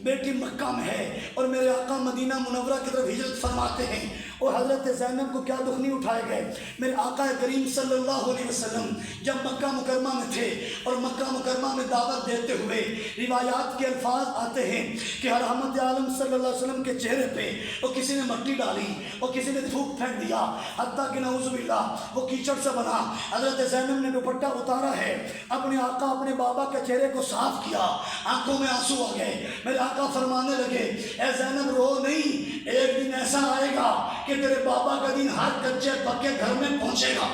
بیٹی مکہ میں ہے اور میرے آقا مدینہ منورہ کی طرف ہجرت فرماتے ہیں، اور حضرت زینب کو کیا دکھ نہیں اٹھائے گئے۔ میرے آقا کریم صلی اللہ علیہ وسلم جب مکہ مکرمہ میں تھے اور مکہ مکرمہ میں دعوت دیتے ہوئے روایات کے الفاظ آتے ہیں کہ رحمت عالم صلی اللہ علیہ وسلم کے چہرے پہ وہ کسی نے مٹی ڈالی اور کسی نے تھوک پھینک دیا، حتیٰ کہ نعوذ باللہ وہ کیچڑ سے بنا۔ حضرت زینب نے دوپٹہ اتارا ہے، اپنے آقا اپنے بابا کے چہرے کو صاف کیا، آنکھوں میں آنسو آ گئے۔ میرے آقا فرمانے لگے اے زینب رو نہیں، ایک دن ایسا آئے گا کہ تیرے بابا کا دن ہر کچے پکے گھر میں پہنچے گا۔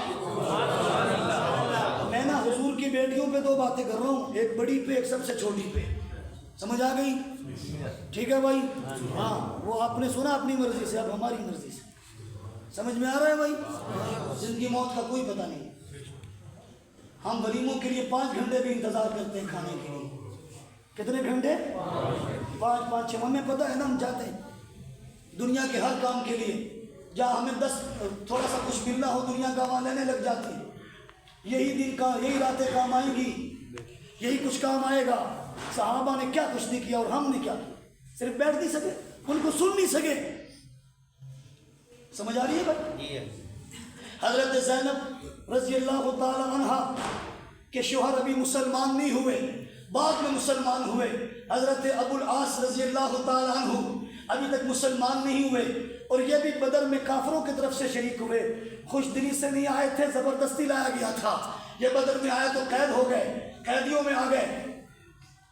میں نا حضور کی بیٹیوں پہ دو باتیں کر رہا ہوں، ایک بڑی پہ ایک سب سے چھوٹی پہ، سمجھ آ گئی؟ ٹھیک ہے بھائی؟ ہاں وہ آپ نے سنا اپنی مرضی سے، اب ہماری مرضی سے، سمجھ میں آ رہا ہے بھائی؟ زندگی موت کا کوئی پتہ نہیں۔ ہم ولیموں کے لیے 5 گھنٹے بھی انتظار کرتے ہیں کھانے کے لیے۔ کتنے گھنٹے؟ 5 6 ہمیں پتہ ہے نا، ہم جاتے ہیں دنیا کے ہر کام کے لیے، جہاں ہمیں 10 تھوڑا سا کچھ ملنا ہو دنیا کا وہاں لینے لگ جاتے ہیں۔ یہی دن کا یہی راتیں کام آئیں گی، یہی کچھ کام آئے گا۔ صحابہ نے کیا کچھ نہیں کیا اور ہم نے کیا کیا، صرف بیٹھ نہیں سکے، ان کو سن نہیں سکے۔ سمجھ آ رہی ہے بھائی؟ حضرت زینب رضی اللہ تعالی عنہ کے شوہر ابھی مسلمان نہیں ہوئے، بعد میں مسلمان ہوئے۔ حضرت ابو العاص رضی اللہ تعالی عنہ ابھی تک مسلمان نہیں ہوئے، اور یہ بھی بدر میں کافروں کی طرف سے شریک ہوئے۔ خوش دلی سے نہیں آئے تھے، زبردستی لایا گیا تھا۔ یہ بدر میں آئے تو قید ہو گئے، قیدیوں میں آ گئے۔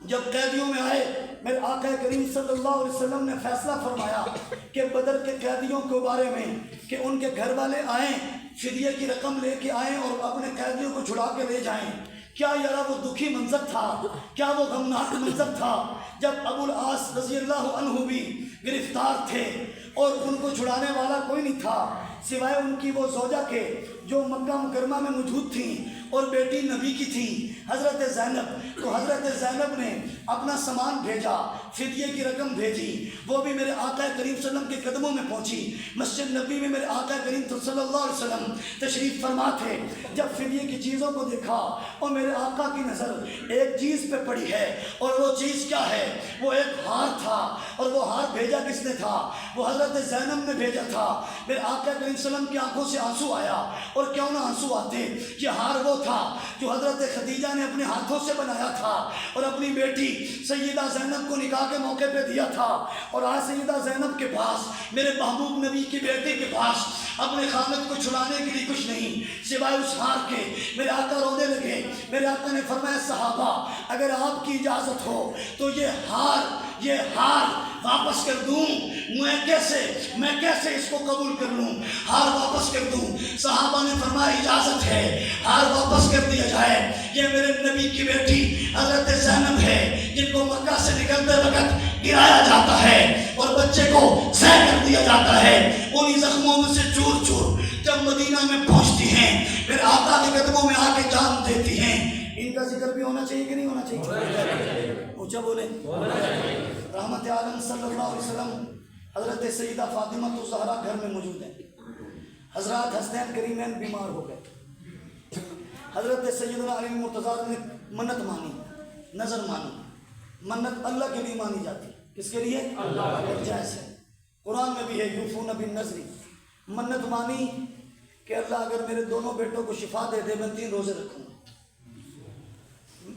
جب قیدیوں میں آئے، میرے آقا کریم صلی اللہ علیہ وسلم نے فیصلہ فرمایا کہ بدر کے قیدیوں کے بارے میں کہ ان کے گھر والے آئیں، فدیے کی رقم لے کے آئیں اور اپنے قیدیوں کو چھڑا کے لے جائیں۔ کیا یارا وہ دکھی منظر تھا، کیا وہ غمناک منظر تھا جب ابو العاص رضی اللہ عنہ بھی گرفتار تھے اور ان کو چھڑانے والا کوئی نہیں تھا سوائے ان کی وہ زوجہ کے جو مکہ مکرمہ میں موجود تھیں اور بیٹی نبی کی تھی حضرت زینب۔ تو حضرت زینب نے اپنا سامان بھیجا، فدیے کی رقم بھیجی، وہ بھی میرے آقا کریم صلی اللہ علیہ وسلم کے قدموں میں پہنچی۔ مسجد نبی میں میرے آقا کریم صلی اللہ علیہ وسلم تشریف فرما تھے۔ جب فدیے کی چیزوں کو دیکھا اور میرے آقا کی نظر ایک چیز پہ پڑی ہے، اور وہ چیز کیا ہے؟ وہ ایک ہار تھا، اور وہ ہار بھیجا کس نے تھا؟ وہ حضرت زینب نے بھیجا تھا۔ میرے آقا کریم صلی اللہ علیہ وسلم کی آنکھوں سے آنسو آیا، اور کیوں نہ آنسو آتے، یہ ہار وہ تھا جو حضرت خدیجہ نے اپنے ہاتھوں سے بنایا تھا اور اپنی بیٹی سیدہ زینب کو نکاح کے موقع پہ دیا تھا۔ اور آج سیدہ زینب کے پاس، میرے محبوب نبی کی بیٹی کے پاس اپنے خامد کو چھڑانے کے لیے کچھ نہیں سوائے اس ہار کے۔ میرے آقا رونے لگے۔ میرے آقا نے فرمایا صحابہ اگر آپ کی اجازت ہو تو یہ ہار واپس کر دوں، میں کیسے اس کو قبول کر لوں، ہار واپس کر دوں۔ صحابہ نے فرمایا اجازت ہے، ہار واپس کر دیا جائے۔ یہ میرے نبی کی بیٹی حضرت زینب ہے جن کو مکہ سے نکلتے وقت گرایا جاتا ہے اور بچے کو سہ کر دیا جاتا ہے، انہی زخموں میں سے چور چور جب مدینہ میں پہنچتی ہیں پھر آقا کے قدموں میں آ کے جان دیتی ہیں۔ ان کا ذکر بھی ہونا چاہیے کہ نہیں ہونا چاہیے؟ اونچا بولیں۔ رحمت عالم صلی اللہ علیہ وسلم حضرت سیدہ فاطمہ الزہرا گھر میں موجود ہیں۔ حضرات حسنین کریمین بیمار ہو گئے۔ حضرت سیدنا علی مرتضیٰ نے منت مانی، نظر مانی۔ منت اللہ کے لیے مانی جاتی، کس کے لیے؟ اللہ کے لیے۔ جیسے قرآن میں بھی ہے یوفون بالنذر، منت مانی کہ اللہ اگر میرے دونوں بیٹوں کو شفا دے دے میں 3 روزے رکھوں گا۔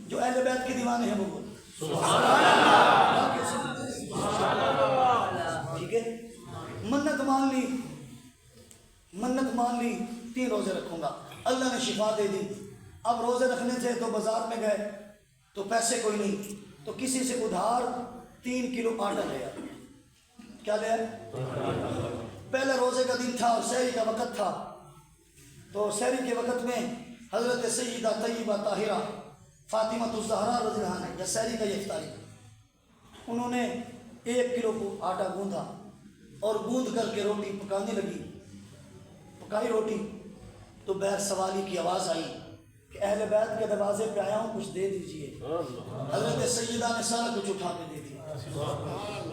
جو اہل بیت کے دیوانے ہیں وہ بولے سبحان اللہ۔ ٹھیک ہے، منت مان لی 3 روزے رکھوں گا، اللہ نے شفا دے دی۔ اب روزے رکھنے تھے تو بازار میں گئے تو پیسے کوئی نہیں، تو کسی سے ادھار 3 کلو آٹا لیا۔ کیا لیا؟ پہلے روزے کا دن تھا اور سحری کا وقت تھا، تو سحری کے وقت میں حضرت سیدہ طیبہ طاہرہ فاطمہ الزہرا رضی اللہ عنہا یا سحری کا یہ افطاری، انہوں نے 1 کلو کو آٹا گوندھا اور گوندھ کر کے روٹی پکانے لگی۔ پکائی روٹی تو بہر سوالی کی آواز آئی، کہ اہل بیت کے دروازے پہ آیا ہوں، کچھ دے دیجئے۔ حضرت سیدہ نے سارا کچھ اٹھا کے دے دیا،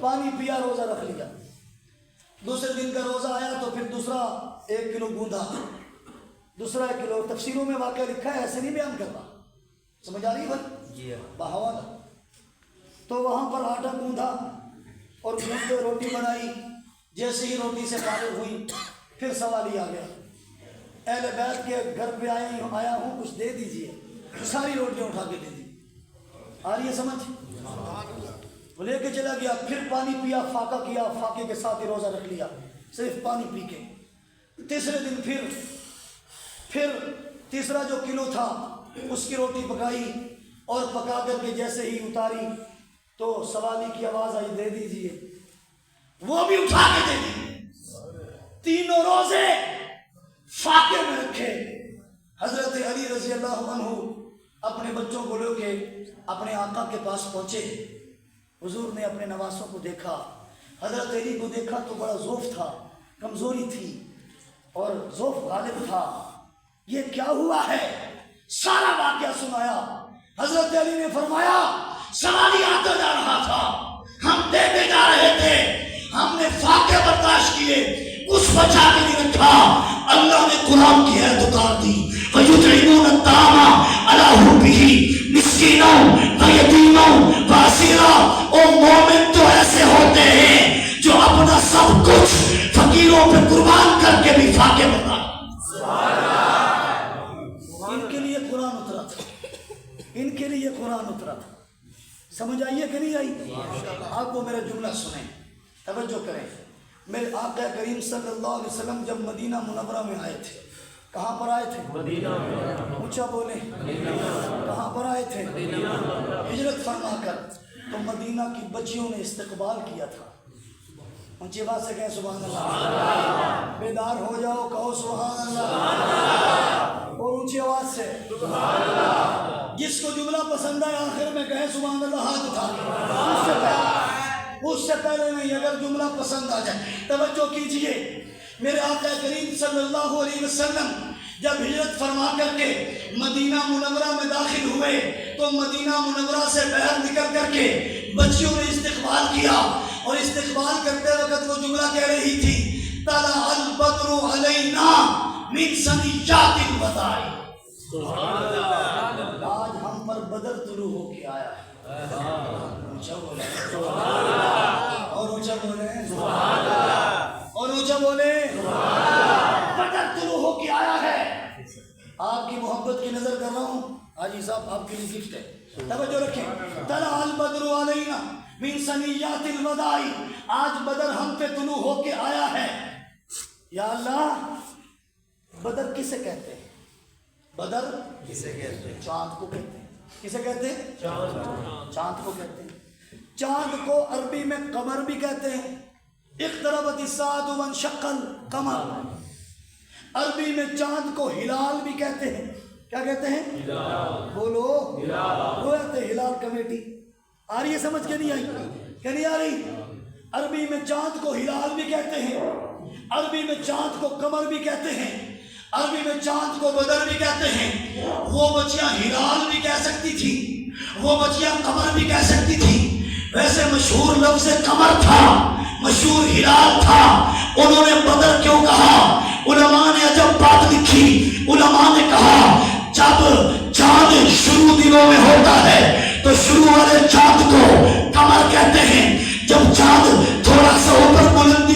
پانی پیا، روزہ رکھ لیا۔ دوسرے دن کا روزہ آیا تو پھر دوسرا 1 کلو گوندھا، دوسرا 1 کلو۔ تفسیروں میں واقعہ لکھا ہے، ایسے نہیں بیان کرتا، سمجھ آ رہی ہے بھائی؟ بہاوا تھا تو وہاں پر آٹا گوندھا اور گوندھ پہ روٹی بنائی۔ جیسے ہی روٹی سے فارغ ہوئی پھر سوال ہی آ گیا، اہل بیت کے گھر پہ آیا ہوں، کچھ دے دیجئے۔ ساری روٹیاں اٹھا کے دے دی۔ آ رہی ہے سمجھ؟ وہ لے کے چلا گیا، پھر پانی پیا، فاقہ کیا، فاقے کے ساتھ ہی روزہ رکھ لیا، صرف پانی پی کے۔ تیسرے دن پھر تیسرا جو کلو تھا اس کی روٹی پکائی، اور پکا کر کے جیسے ہی اتاری تو سوالی کی آواز آئی، دے دیجئے۔ وہ بھی اٹھا کے دے دی۔ تینوں روزے فاقے میں رکھے۔ حضرت علی رضی اللہ عنہ اپنے بچوں کو لے کے اپنے آقا کے پاس پہنچے۔ حضور نے اپنے نواسوں کو دیکھا، حضرت علی کو دیکھا تو بڑا ضعف تھا، کمزوری تھی اور ضعف غالب تھا۔ یہ کیا ہوا ہے؟ سارا واقعہ سنایا۔ حضرت علی نے فرمایا، سوالی آتا جا رہا تھا، ہم دیتے جا رہے تھے، ہم نے فاقے برداشت کیے، اس بچا کے نہیں رکھا۔ اللہ نے قرآن کی آیت اتار دی، وَيُطْعِمُونَ الطَّعَامَ عَلَىٰ حُبِّهِ مِسْكِینًا وَیَتِیمًا وَأَسِیرًا۔ او مومن تو ایسے ہوتے ہیں جو اپنا سب کچھ فقیروں پہ قربان کر کے بھی فاقے برداشت۔ ان کے لیے قرآن اترا تھا، ان کے لیے قرآن اترا تھا۔ سمجھ آئیے کہ نہیں آئی؟ آپ کو میرا جملہ سنیں، توجہ کریں۔ میرے آقا کریم صلی اللہ علیہ وسلم جب مدینہ منورہ میں آئے تھے، کہاں پر آئے تھے؟ مدینہ۔ اونچا بولیں، کہاں پر آئے تھے؟ ہجرت فرما کر۔ تو مدینہ کی بچیوں نے استقبال کیا تھا۔ اونچی بات سے کہیں سبحان اللہ، بیدار ہو جاؤ، کہو سبحان اللہ، اور اونچی آواز سے سبحان اللہ۔ جس کو جملہ پسند ہے آخر میں کہیں سبحان اللہ، ہاتھ اٹھا کے۔ اس سے پہلے نہیں، اگر جملہ پسند آ جائے توجہ کیجئے۔ میرے آقا کریم صلی اللہ علیہ وسلم جب ہجرت فرما کر کے مدینہ منورہ میں داخل ہوئے تو مدینہ منورہ سے باہر نکل کر کے بچیوں نے استقبال کیا، اور استقبال کرتے وقت وہ جملہ کہہ رہی تھی، طلع البدر علینا من ثنیات الوداع۔ آج ہم پر بدر طلوع ہو کے آیا ہے۔ اونچا بولے اور اونچا بولے اور اونچا بولے، بدر طلوع ہو کے آیا ہے۔ آپ کی محبت کی نظر کر رہا ہوں، حاجی صاحب آپ کے لیے گفٹ ہے، توجہ رکھیں۔ طلع البدر علینا من ثنیات الوداع، آج بدر ہم پہ طلوع ہو کے آیا ہے۔ یا اللہ، بدر کسے کہتے ہیں؟ بدر کسے کہتے ہیں؟ چاند کو کہتے ہیں۔ کسے کہتے ہیں؟ چاند کو کہتے ہیں۔ چاند کو عربی میں قمر بھی کہتے ہیں۔ اقتربت الساعۃ وانشق القمر، عربی میں چاند کو ہلال بھی کہتے ہیں۔ کیا کہتے ہیں؟ ہلال۔ بولو ہلال۔ وہ کہتے ہیں ہلال کمیٹی۔ آ رہی ہے سمجھ کے نہیں آئی کہ نہیں آ رہی؟ عربی میں چاند کو ہلال بھی کہتے ہیں، عربی میں چاند کو قمر بھی کہتے ہیں، عربی میں چاند کو بدر بھی کہتے ہیں۔ وہ بچیاں ہلال بھی کہہ سکتی تھی، وہ بچیاں قمر بھی کہہ سکتی تھی۔ ویسے مشہور لفظ قمر تھا، مشہور ہلال تھا، انہوں نے بدر کیوں کہا؟ علماء نے عجب بات لکھی۔ علماء نے کہا جب چاند شروع دنوں میں ہوتا ہے تو شروع والے چاند کو قمر کہتے ہیں، جب چاند تھوڑا سا اوپر بلند